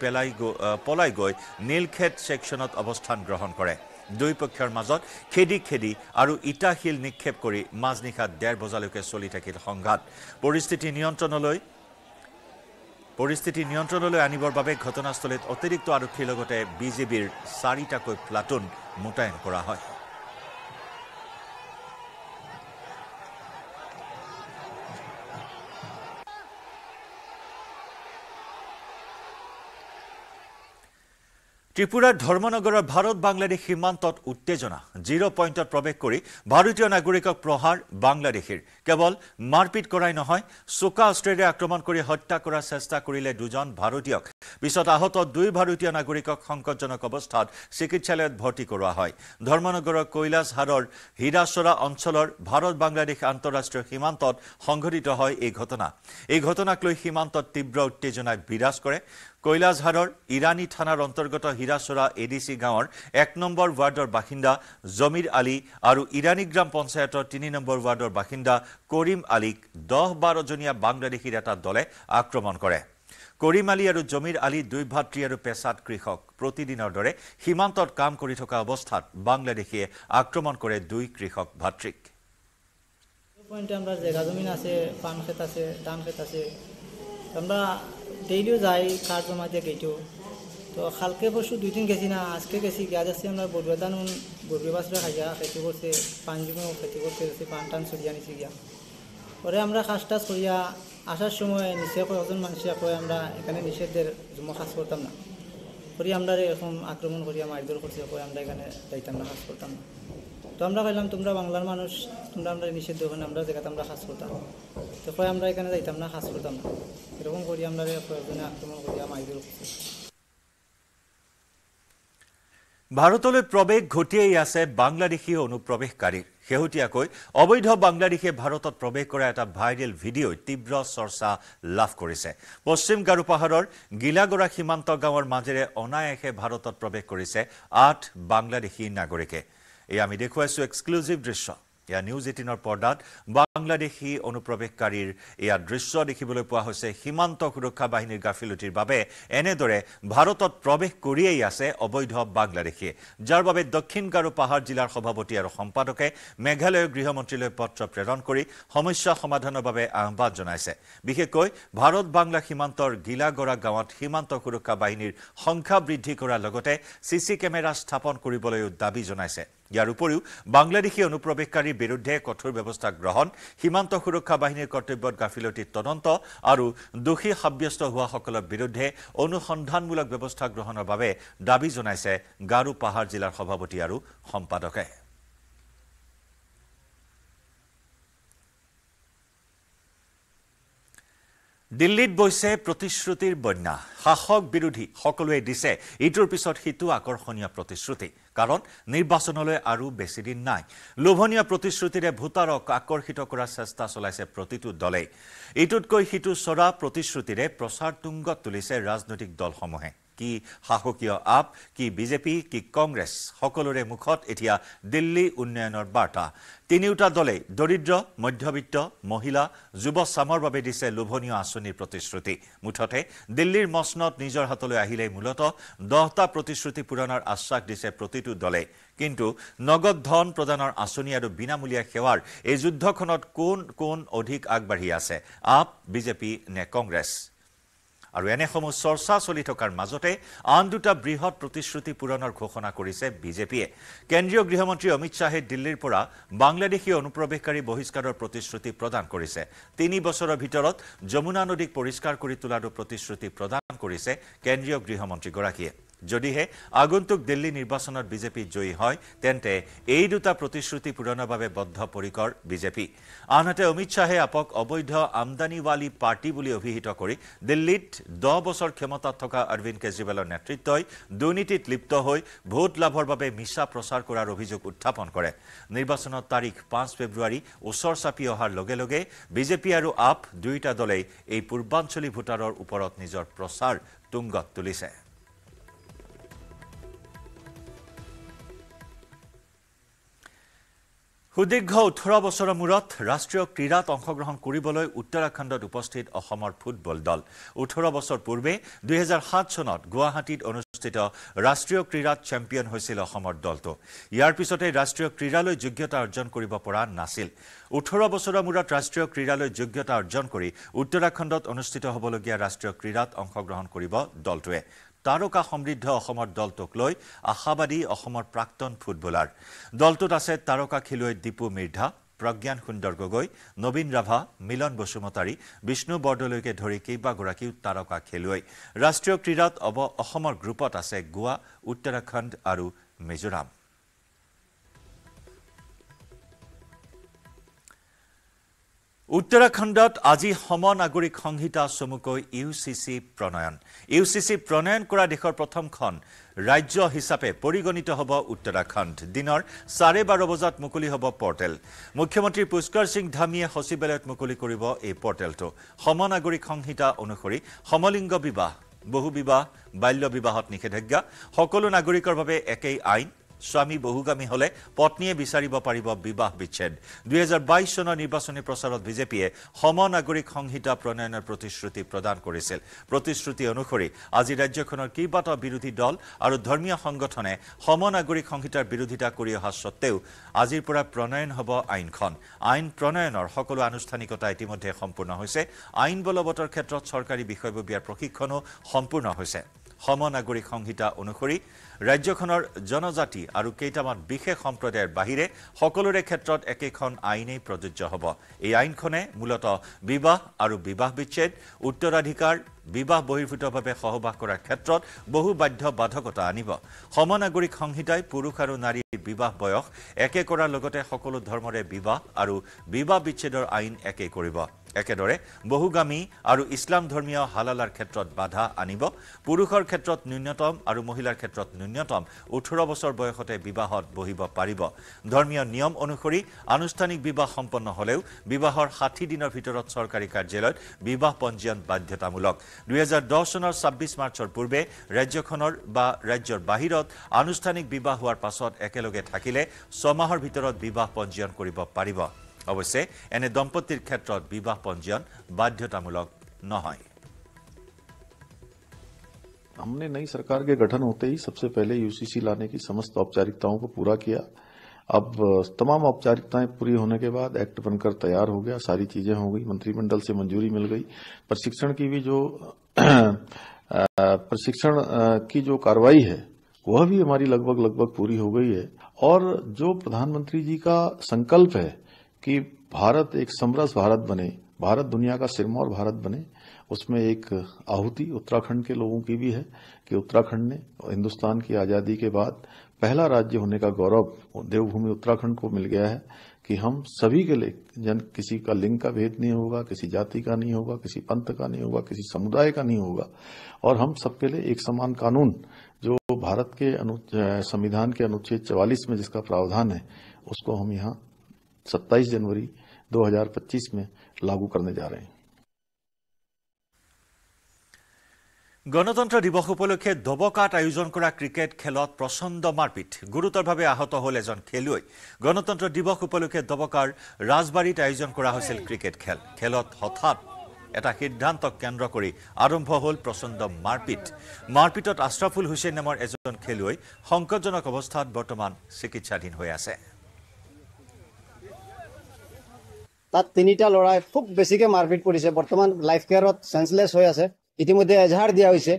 পলাই গৈ নীলক্ষেত ছেকশ্যনত অৱস্থান গ্ৰহণ কৰে দুই পক্ষৰ মাজত খেদি আৰু ইটাশিল নিক্ষেপ কৰি মাজনিশা 1:30 বজালৈকে চলি থাকিল সংঘাত পৰিস্থিতি নিয়ন্ত্ৰণলৈ আনিবৰ বাবে ঘটনাস্থলীত অতিৰিক্ত আৰক্ষীৰ লগতে বিজেপিৰ 4টাকৈ প্লাটুন মোতায়েন কৰা হয় ত্ৰিপুৰাৰ ধৰ্মনগৰৰ ভাৰত বাংলাদেশ সীমান্তত উত্তেজনা 0 পইণ্টত প্ৰৱেশ কৰি ভাৰতীয় নাগৰিকক প্ৰহাৰ বাংলাদেশীৰ কেৱল মাৰপিট কৰাই নহয় চোকা অস্ত্ৰেৰে আক্ৰমণ কৰি হত্যা কৰাৰ চেষ্টা কৰিলে দুজন ভাৰতীয়ক পিছত আহত 2 ভাৰতীয় নাগৰিকক সংকটজনক অৱস্থাত চিকিৎসালয়ত ভৰ্তি কৰোৱা হয় ধৰ্মনগৰৰ কৈলাশহাৰৰ হীৰাচৰা অঞ্চলৰ ভাৰত বাংলাদেশ আন্তঃৰাষ্ট্ৰীয় সীমান্তত সংঘটিত হয় এই ঘটনাক লৈ সীমান্তত তীব্ৰ উত্তেজনা বিৰাজ কৰে কৈলাশহাৰৰ ইৰানী থানাৰ অন্তৰ্গত হীৰাচৰা এডিসি গাঁৱৰ 1 নম্বৰ ৱাৰ্ডৰ বাসিন্দা জমিৰ আলী আৰু ইৰানী গ্ৰাম পঞ্চায়তৰ 3 নম্বৰ ৱাৰ্ডৰ বাসিন্দা কৰিম আলীক 10-12 জনীয়া বাংলাদেশীৰ এটা দলে আক্ৰমণ কৰে কৰিম আলী আৰু জমিৰ আলী 2 ভাতৃ আৰু পেছাত কৃষক প্ৰতিদিনৰ দৰে সীমান্তত কাম কৰি থকা অৱস্থাত বাংলাদেশীয়ে আক্ৰমণ কৰে 2 কৃষক ভাতৃক পয়েন্টে আমরা জায়গা জমিন আছে পান ক্ষেত আছে ধান ক্ষেত আছে আমরা ডেইলিও যাই কার জমাতে গেইটো তো কালকে পরশু 2-3 গেছি না আজকে গেছি গিয়া যাচ্ছি আমরা বড়ুয়াদান বড়ুয়াবাসরা খাইয়া খেতে করছে পাঞ্জিমে খেতে করতে পান টান সরিয়া নিছি গিয়া পরে আমরা কাজটা সরিয়া আসার সময় নিচে কয়েকজন মানুষ কয়ে আমরা এখানে নিষেধের জমা কাজ করতাম না করি আমরা এরকম আক্রমণ করিয়া মারধর করছে কয়ে আমরা এখানে যাইতাম না কাজ করতাম না তো আমরা কইলাম তোমরা বাংলার মানুষ তোমরা আমরা নিষেধ ওখানে আমরা জায়গাতে আমরা কাজ করতাম তো কয়ে আমরা এখানে যাইতাম না কাজ করতাম না এরকম করি আমরা কয়েকজনে আক্রমণ করিয়া মারধর করছে ভাৰতলৈ প্ৰৱেশ ঘটিয়েই আছে বাংলাদেশী অনুপ্ৰৱেশকাৰীৰ শেহতীয়াকৈ অবৈধ বাংলাদেশী ভাৰতত প্ৰৱেশ কৰা এটা ভাইৰেল ভিডিঅ' তীব্ৰ চৰ্চা লাভ কৰিছে পশ্চিম গাৰো পাহাৰৰ গিলাগৰা সীমান্ত গাঁৱৰ মাজেৰে অনায়াসে ভাৰতত প্ৰৱেশ কৰিছে 8 বাংলাদেশী নাগৰিকে এই আমি দেখুৱাইছো এক্সক্লুসিভ দৃশ্য ইয়া নিউজ 18ৰ পৰ্দাত বাংলাদেশী অনুপ্ৰৱেশকাৰীৰ ইয়া দৃশ্য দেখিবলৈ পোৱা হৈছে সীমান্ত সুৰক্ষা বাহিনীৰ গাফিলতিৰ বাবে এনেদৰে ভাৰতত প্ৰৱেশ কৰিয়েই আছে অবৈধ বাংলাদেশীয়ে যাৰ বাবে দক্ষিণ গাৰো পাহাৰ জিলাৰ সভাপতি আৰু সম্পাদকে মেঘালয় গৃহমন্ত্ৰীলৈ পত্ৰ প্ৰেৰণ কৰি সমস্যা সমাধানৰ বাবে আহ্বান জনাইছে বিশেষকৈ ভাৰত বাংলা সীমান্তৰ গিলাগৰা গাঁৱত সীমান্ত সুৰক্ষা বাহিনীৰ সংখ্যা বৃদ্ধি কৰাৰ লগতে সিসি কেমেৰা স্থাপন কৰিবলৈ দাবী জনাইছে ইয়াৰ উপৰিও বাংলাদেশী অনুপ্ৰৱেশকাৰীৰ বিৰুদ্ধে কঠোৰ ব্যৱস্থা গ্ৰহণ সীমান্ত সুৰক্ষা বাহিনীৰ কৰ্তব্যত গাফিলতিৰ তদন্ত আৰু দোষী সাব্যস্ত হোৱাসকলৰ বিৰুদ্ধে অনুসন্ধানমূলক ব্যৱস্থা গ্ৰহণৰ বাবে দাবী জনাইছে গাৰো পাহাৰ জিলাৰ সভাপতি আৰু সম্পাদকে দিল্লীত বৈছে প্ৰতিশ্ৰুতিৰ বন্যা শাসক বিৰোধী সকলোৱে দিছে ইটোৰ পিছত সিটো আকৰ্ষণীয় প্ৰতিশ্ৰুতি কাৰণ নিৰ্বাচনলৈ আৰু বেছি দিন নাই লোভনীয় প্ৰতিশ্ৰুতিৰে ভোটাৰক আকৰ্ষিত কৰাৰ চেষ্টা চলাইছে প্ৰতিটো দলে ইটোতকৈ সিটো চৰা প্ৰতিশ্ৰুতিৰে প্ৰচাৰ তুংগত তুলিছে ৰাজনৈতিক দলসমূহে কি শাসকীয় আপ কি বিজেপি কি কংগ্ৰেছ সকলোৰে মুখত এতিয়া দিল্লী উন্নয়নৰ বাৰ্তা তিনিওটা দলে দৰিদ্ৰ মধ্যবিত্ত মহিলা যুৱ চামৰ বাবে দিছে লোভনীয় আঁচনিৰ প্ৰতিশ্ৰুতি মুঠতে দিল্লীৰ মসনদ নিজৰ হাতলৈ আহিলে মূলত 10টা প্ৰতিশ্ৰুতি পূৰণৰ আশ্বাস দিছে প্ৰতিটো দলে কিন্তু নগদ ধন প্ৰদানৰ আঁচনি আৰু বিনামূলীয়া সেৱাৰ এই যুদ্ধখনত কোন অধিক আগবাঢ়ি আছে আপ বিজেপি নে কংগ্ৰেছ আৰু এনেসমূহ চৰ্চা চলি থকাৰ মাজতে আন দুটা বৃহৎ প্ৰতিশ্ৰুতি পূৰণৰ ঘোষণা কৰিছে বিজেপিয়ে কেন্দ্ৰীয় গৃহমন্ত্ৰী অমিত শাহে দিল্লীৰ পৰা বাংলাদেশী অনুপ্ৰৱেশকাৰী বহিষ্কাৰৰ প্ৰতিশ্ৰুতি প্ৰদান কৰিছে 3 বছৰৰ ভিতৰত যমুনা নদীক পৰিষ্কাৰ কৰি তোলাৰ প্ৰতিশ্ৰুতি প্ৰদান কৰিছে কেন্দ্ৰীয় গৃহমন্ত্ৰী গৰাকীয়ে যদিহে আগন্তুক দিল্লী নিৰ্বাচনত বিজেপি জয়ী হয় তেন্তে এই দুটা প্ৰতিশ্ৰুতি পূৰণৰ বাবে বদ্ধপৰিকৰ বিজেপি আনহাতে অমিত শ্বাহে আপক অবৈধ আমদানিৱালী পাৰ্টি বুলি অভিহিত কৰি দিল্লীত 10 বছৰ ক্ষমতাত থকা অৰবিন্দ কেজৰিৱালৰ নেতৃত্বই দুৰ্নীতিত লিপ্ত হৈ ভোট লাভৰ বাবে মিছা প্ৰচাৰ কৰাৰ অভিযোগ উত্থাপন কৰে নিৰ্বাচনৰ তাৰিখ 5 ফেব্ৰুৱাৰী ওচৰ চাপি অহাৰ লগে লগে বিজেপি আৰু আপ দুয়োটা দলেই এই পূৰ্বাঞ্চলী ভোটাৰৰ ওপৰত নিজৰ প্ৰচাৰ তুংগত তুলিছে সুদীৰ্ঘ 18 বছৰৰ মূৰত ৰাষ্ট্ৰীয় ক্ৰীড়াত অংশগ্ৰহণ কৰিবলৈ উত্তৰাখণ্ডত উপস্থিত অসমৰ ফুটবল দল 18 বছৰ পূৰ্বে 2007 চনত গুৱাহাটীত অনুষ্ঠিত ৰাষ্ট্ৰীয় ক্ৰীড়াত চেম্পিয়ন হৈছিল অসমৰ দলটো ইয়াৰ পিছতে ৰাষ্ট্ৰীয় ক্ৰীড়ালৈ যোগ্যতা অৰ্জন কৰিব পৰা নাছিল 18 বছৰৰ মূৰত ৰাষ্ট্ৰীয় ক্ৰীড়ালৈ যোগ্যতা অৰ্জন কৰি উত্তৰাখণ্ডত অনুষ্ঠিত হ'বলগীয়া ৰাষ্ট্ৰীয় ক্ৰীড়াত অংশগ্ৰহণ কৰিব দলটোৱে তাৰকা সমৃদ্ধ অসমৰ দলটোক লৈ আশাবাদী অসমৰ প্ৰাক্তন ফুটবলাৰ দলটোত আছে তাৰকা খেলুৱৈ দীপু মিৰ্ধা প্ৰজ্ঞান সুন্দৰ গগৈ নবীন ৰাভা মিলন বসুমতাৰী বিষ্ণু বৰদলৈকে ধৰি কেইবাগৰাকীও তাৰকা খেলুৱৈ ৰাষ্ট্ৰীয় ক্ৰীড়াত অসমৰ গ্ৰুপত আছে গোৱা উত্তৰাখণ্ড আৰু মিজোৰাম উত্তৰাখণ্ডত আজি সমনাগৰিক সংহিতা চমুকৈ ইউচিচি প্ৰণয়ন কৰা দেশৰ প্ৰথমখন ৰাজ্য হিচাপে পৰিগণিত হ'ব উত্তৰাখণ্ড দিনৰ 12:30 বজাত মুকলি হ'ব পৰ্টেল মুখ্যমন্ত্ৰী পুষ্কৰ সিং ধামীয়ে সচিবালয়ত মুকলি কৰিব এই পৰ্টেলটো সমনাগৰিক সংহিতা অনুসৰি সমলিংগ বিবাহ বহু বিবাহ বাল্য বিবাহত নিষেধাজ্ঞা সকলো নাগৰিকৰ বাবে একেই আইন স্বামী বহুগামী হলে পত্নীয়ে বিচাৰিব পাৰিব বিবাহ বিচ্ছেদ 2022 চনৰ নিৰ্বাচনী প্ৰচাৰত বিজেপিয়ে সমনাগৰিক সংহিতা প্ৰণয়নৰ প্ৰতিশ্ৰুতি প্ৰদান কৰিছিল প্ৰতিশ্ৰুতি অনুসৰি আজি ৰাজ্যখনৰ কেইবাটাও বিৰোধী দল আৰু ধৰ্মীয় সংগঠনে সমনাগৰিক সংহিতাৰ বিৰোধিতা কৰি অহা সত্ত্বেও আজিৰ পৰা প্ৰণয়ন হ'ব আইনখন আইন প্ৰণয়নৰ সকলো আনুষ্ঠানিকতা ইতিমধ্যে সম্পূৰ্ণ হৈছে আইন বলবতৰ ক্ষেত্ৰত চৰকাৰী বিষয়ববীয়াৰ প্ৰশিক্ষণো সম্পূৰ্ণ হৈছে সমনাগৰিক সংহিতা অনুসৰি ৰাজ্যখনৰ জনজাতি আৰু কেইটামান বিশেষ সম্প্ৰদায়ৰ বাহিৰে সকলোৰে ক্ষেত্ৰত একেখন আইনেই প্ৰযোজ্য হ'ব এই আইনখনে মূলতঃ বিবাহ আৰু বিবাহ বিচ্ছেদ উত্তৰাধিকাৰ বিবাহ বহিৰ্ভূতভাৱে সহবাস কৰাৰ ক্ষেত্ৰত বহু বাধ্যবাধকতা আনিব সমনাগৰিক সংহিতাই পুৰুষ আৰু নাৰীৰ বিবাহ বয়স একে কৰাৰ লগতে সকলো ধৰ্মৰে বিবাহ আৰু বিবাহ বিচ্ছেদৰ আইন একে কৰিব একেদৰে বহুগামী আৰু ইছলাম ধৰ্মীয় হালালাৰ ক্ষেত্ৰত বাধা আনিব পুৰুষৰ ক্ষেত্ৰত ন্যূনতম আৰু মহিলাৰ ক্ষেত্ৰত ন্যূনতম 18 বছৰ বয়সতে বিবাহত বহিব পাৰিব ধৰ্মীয় নিয়ম অনুসৰি আনুষ্ঠানিক বিবাহ সম্পন্ন হলেও বিবাহৰ 60 দিনৰ ভিতৰত চৰকাৰী কাৰ্যালয়ত বিবাহ পঞ্জীয়ন বাধ্যতামূলক 2010 চনৰ 26 মাৰ্চৰ পূৰ্বে ৰাজ্যখনৰ বা ৰাজ্যৰ বাহিৰত আনুষ্ঠানিক বিবাহ হোৱাৰ পাছত একেলগে থাকিলে 6 মাহৰ ভিতৰত বিবাহ পঞ্জীয়ন কৰিব পাৰিব অৱশ্যে এনে দম্পতিৰ ক্ষেত্ৰত বিবাহ পঞ্জীয়ন বাধ্যতামূলক নহয় हमने नई सरकार के गठन होते ही सबसे पहले यूसीसी लाने की समस्त औपचारिकताओं को पूरा किया अब तमाम औपचारिकताएं पूरी होने के बाद एक्ट बनकर तैयार हो गया सारी चीजें हो गई मंत्रिमंडल से मंजूरी मिल गई प्रशिक्षण की भी जो प्रशिक्षण की जो कार्रवाई है वह भी हमारी लगभग पूरी हो गई है और जो प्रधानमंत्री जी का संकल्प है कि भारत एक समरस भारत बने भारत दुनिया का सिरमौर भारत बने उसमें एक आहुति उत्तराखंड के लोगों की भी है कि उत्तराखंड ने हिंदुस्तान की आजादी के बाद पहला राज्य होने का गौरव देवभूमि उत्तराखंड को मिल गया है कि हम सभी के लिए किसी का लिंग का भेद नहीं होगा किसी जाति का नहीं होगा किसी पंथ का नहीं होगा किसी समुदाय का नहीं होगा और हम सबके लिए एक समान कानून जो भारत के संविधान के अनुच्छेद 44 में जिसका प्रावधान है उसको हम यहाँ 27 जनवरी 2025 में लागू करने जा रहे हैं গণতন্ত্ৰ দিৱস উপলক্ষে দবকাত আয়োজন কৰা ক্ৰিকেট খেলত প্ৰচণ্ড মাৰপিট গুৰুতৰভাৱে আহত হ'ল এজন খেলুৱৈ গণতন্ত্ৰ দিৱস উপলক্ষে দবকাৰ ৰাজবাৰীত আয়োজন কৰা হৈছিল ক্ৰিকেট খেলত হঠাৎ এটা সিদ্ধান্তক কেন্দ্ৰ কৰি আৰম্ভ হ'ল প্ৰচণ্ড মাৰপিটত আশৰাফুল হুছেইন নামৰ এজন খেলুৱৈ সংকটজনক অৱস্থাত বৰ্তমান চিকিৎসাধীন হৈ আছে তাত তিনিটা লৰাই খুব বেছিকে মাৰপিট কৰিছে বৰ্তমান লাইফ কেয়াৰত সেন্সলেছ হৈ আছে ইতিমধ্যে এজাহাৰ দিয়া হৈছে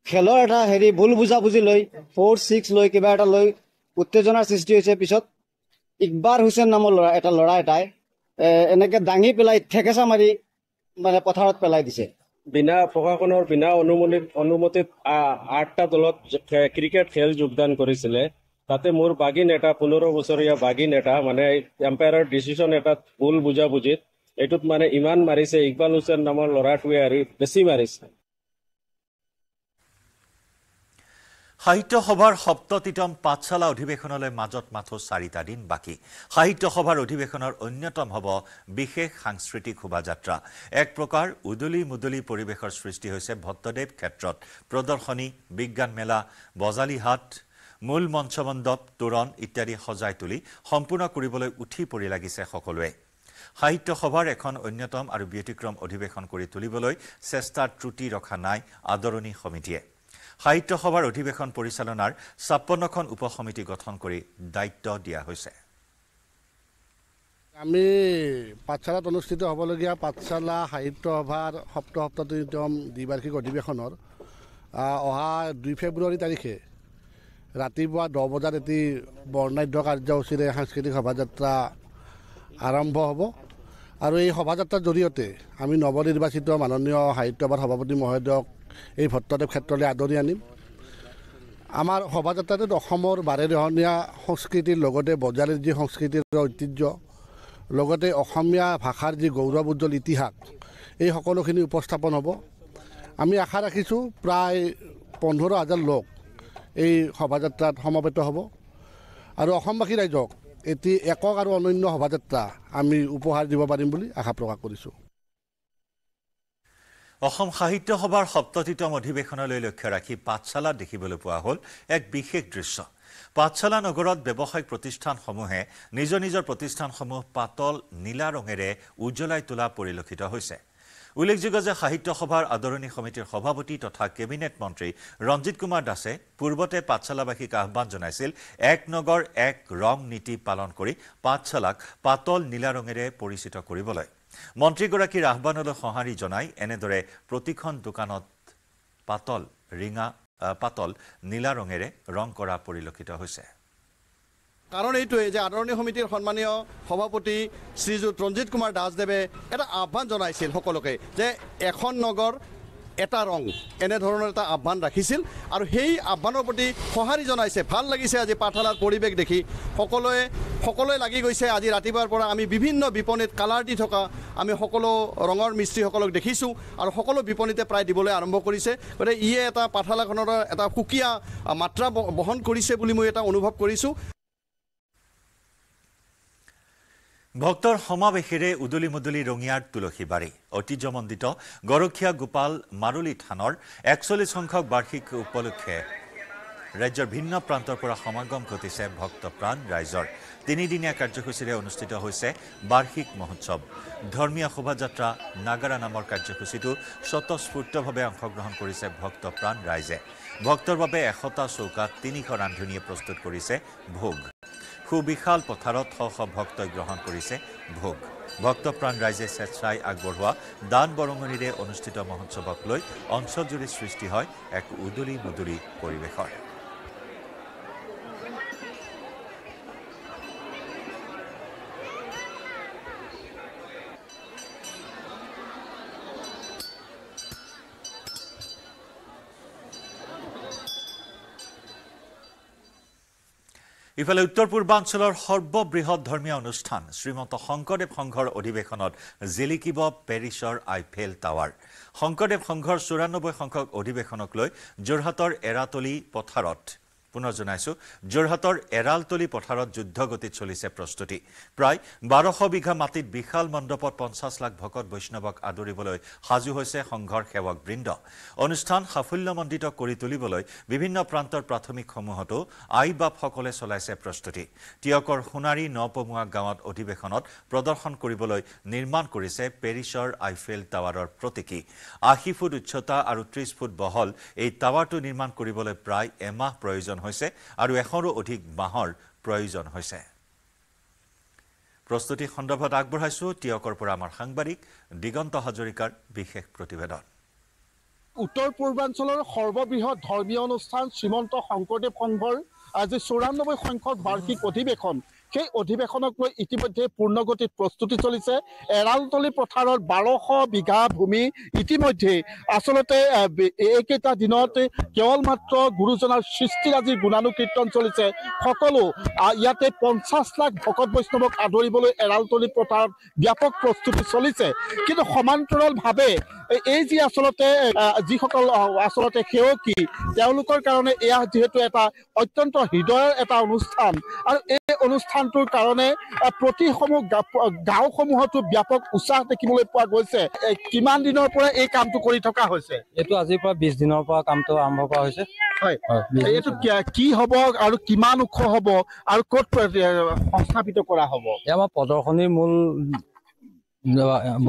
খেলৰ এটা ভুল বুজাবুজি লৈ 4-6 লৈ কিবা এটা লৈ উত্তেজনাৰ সৃষ্টি হৈছে পিছত ইকবাৰ হুছেইন নামৰ ল'ৰা এটাই এনেকে দাঙি পেলাই ঠেকেচা মাৰি মানে পথাৰত পেলাই দিছে বিনা প্ৰশাসনৰ বিনা অনুমতিত 8টা দলত ক্ৰিকেট খেল যোগদান কৰিছিলে তাতে মোৰ বাগিন এটা 15 বছৰীয়া বাগিন এটা মানে এম্পায়াৰৰ ডিচিশন এটা ভুল বুজাবুজিত এইটোত মানে ইমান মাৰিছে ইকবাল হুছেইন নামৰ ল'ৰাটোৱে আৰু বেছি মাৰিছে সাহিত্য সভাৰ ৭৭তম পাঠশালা অধিৱেশনলৈ মাজত মাথো 4টা দিন বাকী সাহিত্য সভাৰ অধিৱেশনৰ অন্যতম হ'ব বিশেষ সাংস্কৃতিক শোভাযাত্ৰা এক প্ৰকাৰ উদুলি মুদুলি পৰিৱেশৰ সৃষ্টি হৈছে ভট্টদেৱ ক্ষেত্ৰত প্ৰদৰ্শনী বিজ্ঞান মেলা বজালিহাট মূল মঞ্চমণ্ডপ তোৰণ ইত্যাদি সজাই তুলি সম্পূৰ্ণ কৰিবলৈ উঠি পৰি লাগিছে সকলোৱে সাহিত্য সভাৰ এখন অন্যতম আৰু ব্যতিক্ৰম অধিৱেশন কৰি তুলিবলৈ চেষ্টাৰ ত্ৰুটি ৰখা নাই আদৰণী সমিতিয়ে সাহিত্য সভাৰ অধিৱেশন পৰিচালনাৰ ৫৬খন উপসমিতি গঠন কৰি দায়িত্ব দিয়া হৈছে আমি পাঠশালাত অনুষ্ঠিত হ'বলগীয়া পাঠশালা সাহিত্য সভাৰ ৭৭তম দ্বিবাৰ্ষিক অধিৱেশনৰ অহা 2 ফেব্ৰুৱাৰী তাৰিখে ৰাতিপুৱা 10 বজাত এটি বৰ্ণাঢ্য কাৰ্যসূচীৰে সাংস্কৃতিক শোভাযাত্ৰা আৰম্ভ হ'ব আৰু এই শোভাযাত্ৰাৰ জৰিয়তে আমি নৱনিৰ্বাচিত মাননীয় সাহিত্য সভাৰ সভাপতি মহোদয়ক এই ভট্টদেৱ ক্ষেত্ৰলৈ আদৰি আনিম আমাৰ শোভাযাত্ৰাটোত অসমৰ বাৰেৰহণীয়া সংস্কৃতিৰ লগতে বজালীৰ যি সংস্কৃতিৰ ঐতিহ্য লগতে অসমীয়া ভাষাৰ যি গৌৰৱ উজ্জ্বল ইতিহাস এই সকলোখিনি উপস্থাপন হ'ব আমি আশা ৰাখিছোঁ প্ৰায় 15,000 লোক এই শোভাযাত্ৰাত সমবেত হ'ব আৰু অসমবাসী ৰাইজক এটি একক আৰু অনন্য শোভাযাত্ৰা আমি উপহাৰ দিব পাৰিম বুলি আশা প্ৰকাশ কৰিছোঁ অসম সাহিত্য সভাৰ ৭৭তম অধিৱেশনলৈ লক্ষ্য ৰাখি পাঠশালাত দেখিবলৈ পোৱা হ'ল এক বিশেষ দৃশ্য পাঠশালা নগৰত ব্যৱসায়িক প্ৰতিষ্ঠানসমূহে নিজৰ প্ৰতিষ্ঠানসমূহ পাতল নীলা ৰঙেৰে উজ্জ্বলাই তোলা পৰিলক্ষিত হৈছে উল্লেখযোগ্য যে সাহিত্য সভাৰ আদৰণী সমিতিৰ সভাপতি তথা কেবিনেট মন্ত্ৰী ৰঞ্জিত কুমাৰ দাসে পূৰ্বতে পাঠশালাবাসীক আহ্বান জনাইছিল এক নগৰ এক ৰং নীতি পালন কৰি পাঠশালাক পাতল নীলা ৰঙেৰে পৰিচিত কৰিবলৈ মন্ত্ৰীগৰাকীৰ আহ্বানলৈ সঁহাৰি জনাই এনেদৰে প্ৰতিখন দোকানত পাতল নীলা ৰঙেৰে ৰং কৰা পৰিলক্ষিত হৈছে কাৰণ এইটোৱে যে আদৰণী সমিতিৰ সন্মানীয় সভাপতি শ্ৰীযুত ৰঞ্জিত কুমাৰ দাসদেৱে এটা আহ্বান জনাইছিল সকলোকে যে এখন নগৰ এটা ৰং এনেধৰণৰ এটা আহ্বান ৰাখিছিল আৰু সেই আহ্বানৰ প্ৰতি সঁহাৰি জনাইছে ভাল লাগিছে আজি পাঠশালাৰ পৰিৱেশ দেখি সকলোৱে লাগি গৈছে আজি ৰাতিপুৱাৰ পৰা আমি বিভিন্ন বিপণীত কালাৰ দি থকা আমি সকলো ৰঙৰ মিস্ত্ৰীসকলক দেখিছোঁ আৰু সকলো বিপণীতে প্ৰায় দিবলৈ আৰম্ভ কৰিছে গতিকে ইয়ে এটা পাঠশালাখনৰ এটা সুকীয়া মাত্ৰা বহন কৰিছে বুলি মই এটা অনুভৱ কৰিছোঁ ভক্তৰ সমাৱেশেৰে উদুলি মুদুলি ৰঙিয়াৰ তুলসীবাৰী ঐতিহ্যমণ্ডিত গৰখীয়া গোপাল মাৰুলী থানৰ ৪১ সংখ্যক বাৰ্ষিক উপলক্ষে ৰাজ্যৰ ভিন্ন প্ৰান্তৰ পৰা সমাগম ঘটিছে ভক্তপ্ৰাণ ৰাইজৰ 3দিনীয়া কাৰ্যসূচীৰে অনুষ্ঠিত হৈছে বাৰ্ষিক মহোৎসৱ ধৰ্মীয় শোভাযাত্ৰা নাগাৰা নামৰ কাৰ্যসূচীটো স্বতঃস্ফূৰ্তভাৱে অংশগ্ৰহণ কৰিছে ভক্তপ্ৰাণ ৰাইজে ভক্তৰ বাবে ১০০টা চৌকাত ৩০০ ৰান্ধনীয়ে প্ৰস্তুত কৰিছে ভোগ সুবিশাল পথাৰত শ ভক্তই গ্ৰহণ কৰিছে ভোগ ভক্তপ্ৰাণ ৰাইজে স্বেচ্ছাই আগবঢ়োৱা দান বৰঙণিৰে অনুষ্ঠিত মহোৎসৱক লৈ অঞ্চলজুৰি সৃষ্টি হয় এক উদুলি মুদুলি পৰিৱেশৰ ইফালে উত্তৰ পূৰ্বাঞ্চলৰ সৰ্ববৃহৎ ধৰ্মীয় অনুষ্ঠান শ্ৰীমন্ত শংকৰদেৱ সংঘৰ অধিৱেশনত জিলিকিব পেৰিছৰ আইফেল টাৱাৰ শংকৰদেৱ সংঘৰ ৯৪ সংখ্যক অধিৱেশনক লৈ যোৰহাটৰ এৰাতলি পথাৰত পুনৰ জনাইছো যোৰহাটৰ এৰালতলি পথাৰত যুদ্ধগতিত চলিছে প্ৰস্তুতি প্ৰায় ১২০০ বিঘা মাটিত বিশাল মণ্ডপত ৫০ লাখ ভকত বৈষ্ণৱক আদৰিবলৈ সাজু হৈছে সংঘৰ সেৱক বৃন্দ অনুষ্ঠান সাফল্যমণ্ডিত কৰি তুলিবলৈ বিভিন্ন প্ৰান্তৰ প্ৰাথমিকসমূহতো আই বাপসকলে চলাইছে প্ৰস্তুতি টিয়কৰ সোণাৰী নপমুৱা গাঁৱত অধিৱেশনত প্ৰদৰ্শন কৰিবলৈ নিৰ্মাণ কৰিছে পেৰিছৰ আইফেল টাৱাৰৰ প্ৰতীকী ৮০ ফুট উচ্চতা আৰু ৩০ ফুট বহল এই টাৱাৰটো নিৰ্মাণ কৰিবলৈ প্ৰায় এমাহ প্ৰয়োজন হৈছে আৰু ১০০ৰো অধিক বাঁহৰ প্ৰয়োজন হৈছে প্ৰস্তুতি সন্দৰ্ভত আগবঢ়াইছো টিয়কৰ পৰা আমাৰ সাংবাদিক দিগন্ত হাজৰিকাৰ বিশেষ প্ৰতিবেদন উত্তৰ পূৰ্বাঞ্চলৰ সৰ্ববৃহৎ ধৰ্মীয় অনুষ্ঠান শ্ৰীমন্ত শংকৰদেৱ সংঘৰ আজি ৯৪ সংখ্যক বাৰ্ষিক অধিৱেশন সেই অধিৱেশনক লৈ ইতিমধ্যে পূৰ্ণগতিত প্ৰস্তুতি চলিছে এৰালতলী পথাৰৰ 1200 বিঘা ভূমি ইতিমধ্যে আচলতে এইকেইটা দিনত কেৱল মাত্ৰ গুৰুজনাৰ সৃষ্টিৰাজিৰ গুণানুকীৰ্তন চলিছে সকলো ইয়াতে 50 লাখ ভকত বৈষ্ণৱক আদৰিবলৈ এৰালতলী পথাৰত ব্যাপক প্ৰস্তুতি চলিছে কিন্তু সমান্তৰালভাৱে এই যি আচলতে যিসকল আচলতে সেৱকী তেওঁলোকৰ কাৰণে এয়া যেহেতু এটা অত্যন্ত হৃদয়ৰ এটা অনুষ্ঠান আৰু এই অনুষ্ঠানটোৰ কাৰণে প্ৰতিসমূহ গাঁওসমূহতো ব্যাপক উৎসাহ দেখিবলৈ পোৱা গৈছে কিমান দিনৰ পৰা এই কামটো কৰি থকা হৈছে এইটো আজিৰ পৰা 20 দিনৰ পৰা কামটো আৰম্ভ কৰা হৈছে হয় এইটো কি হ'ব আৰু কিমান ওখ হ'ব আৰু ক'ত সংস্থাপিত কৰা হ'ব আমাৰ প্ৰদৰ্শনীৰ মূল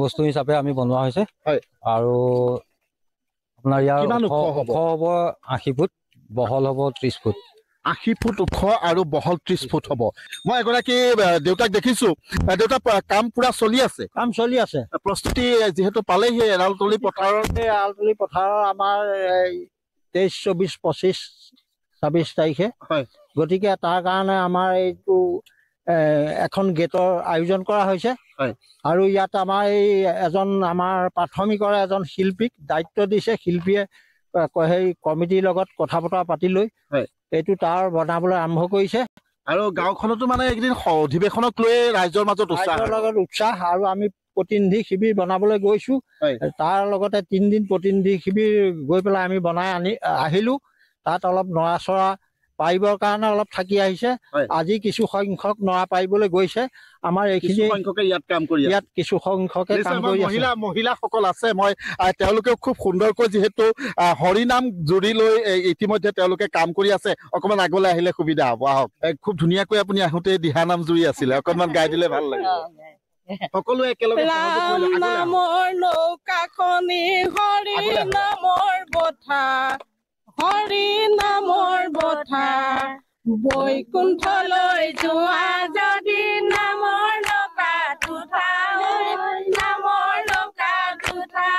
বস্তু হিচাপে আমি বনোৱা হৈছে হয় আৰু আপোনাৰ ইয়াৰ ওখ হ'ব 80 ফুট বহল হ'ব 30 ফুট 80 ফুট ওখ আৰু বহল 30 ফুট হ'ব মই এগৰাকী দেউতাক দেখিছো দেউতা কাম পুৰা চলি আছে প্ৰস্তুতি যেহেতু পালেহি এৰালতলী পথাৰৰ আমাৰ 23 24 25 26 তাৰিখে হয় গতিকে তাৰ কাৰণে আমাৰ এইটো এখন গেটৰ আয়োজন কৰা হৈছে হয় আৰু ইয়াত আমাৰ এই এজন আমাৰ প্ৰাথমিকৰ এজন শিল্পীক দায়িত্ব দিছে শিল্পীয়ে সেই কমিটিৰ লগত কথা বতৰা পাতি লৈ এইটো তাৰ বনাবলৈ আৰম্ভ কৰিছে আৰু গাঁওখনতো মানে একদিন অধিৱেশনক লৈ ৰাইজৰ মাজত উৎসাহ আৰু আমি প্ৰতিনিধি শিবিৰ বনাবলৈ গৈছো তাৰ লগতে 3 দিন প্ৰতিনিধি শিবিৰ গৈ পেলাই আমি বনাই আহিলো তাত অলপ নৰাচৰা পাইবৰ কাৰণে অলপ থাকি আহিছে আজি কিছু সংখ্যক নৰা পাইবলৈ গৈছে আমাৰ এইখিনি সংখ্যকে ইয়াত কাম কৰি আছে ইয়াত কিছু সংখ্যকে কাম কৰি আছে মহিলাসকল আছে মই তেওঁলোকে খুব সুন্দৰকৈ যেহেতু হৰিনাম জুৰি লৈ ইতিমধ্যে তেওঁলোকে কাম কৰি আছে অকমান আগলৈ আহিলে সুবিধা হ'ব আহক খুব ধুনীয়াকৈ আপুনি আহোঁতে দিহানাম জুৰি আছিলে অকণমান গাই দিলে ভাল লাগে সকলোৱে একেলগে নামৰ নৌকাখনি হৰি নামৰ বঠা হৰি নামৰ বঠা বৈকুণ্ঠলৈ যোৱা যদি নামৰ নৌকাত উঠা নামৰ নৌকাত উঠা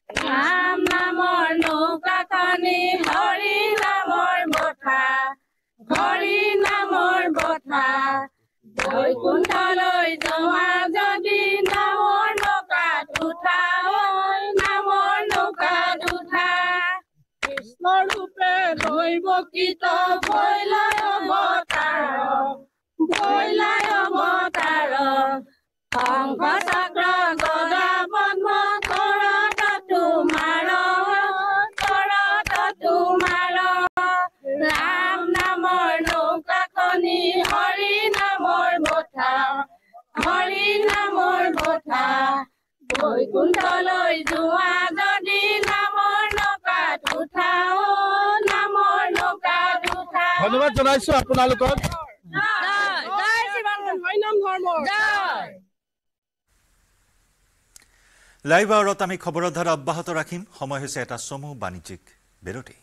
ৰাম নামৰ নৌকাখনি হৰি নামৰ বঠা হৰি নামৰ বঠা বৈকুণ্ঠলৈ যোৱা যদি নামৰ নৌকাত উঠা নামৰ নৌকাত উঠা কৃষ্ণ ৰূপে দৈৱকীত ভৈলাই অৱতাৰ শংখ চক্ৰ গদা পদ্ম কৰত তোমাৰ ৰাম নামৰ নৌকাখনি হৰি নামৰ বঠা হৰি নামৰ বঠা বৈকুণ্ঠলৈ যোৱা যদি নামৰ নৌকাত উঠা নামৰ নৌকাত উঠা ধন্যবাদ জনাইছো আপোনালোকক লাইভ আৱাৰত আমি খবৰৰ ধাৰা অব্যাহত ৰাখিম সময় হৈছে এটা চমু বাণিজ্যিক বিৰতি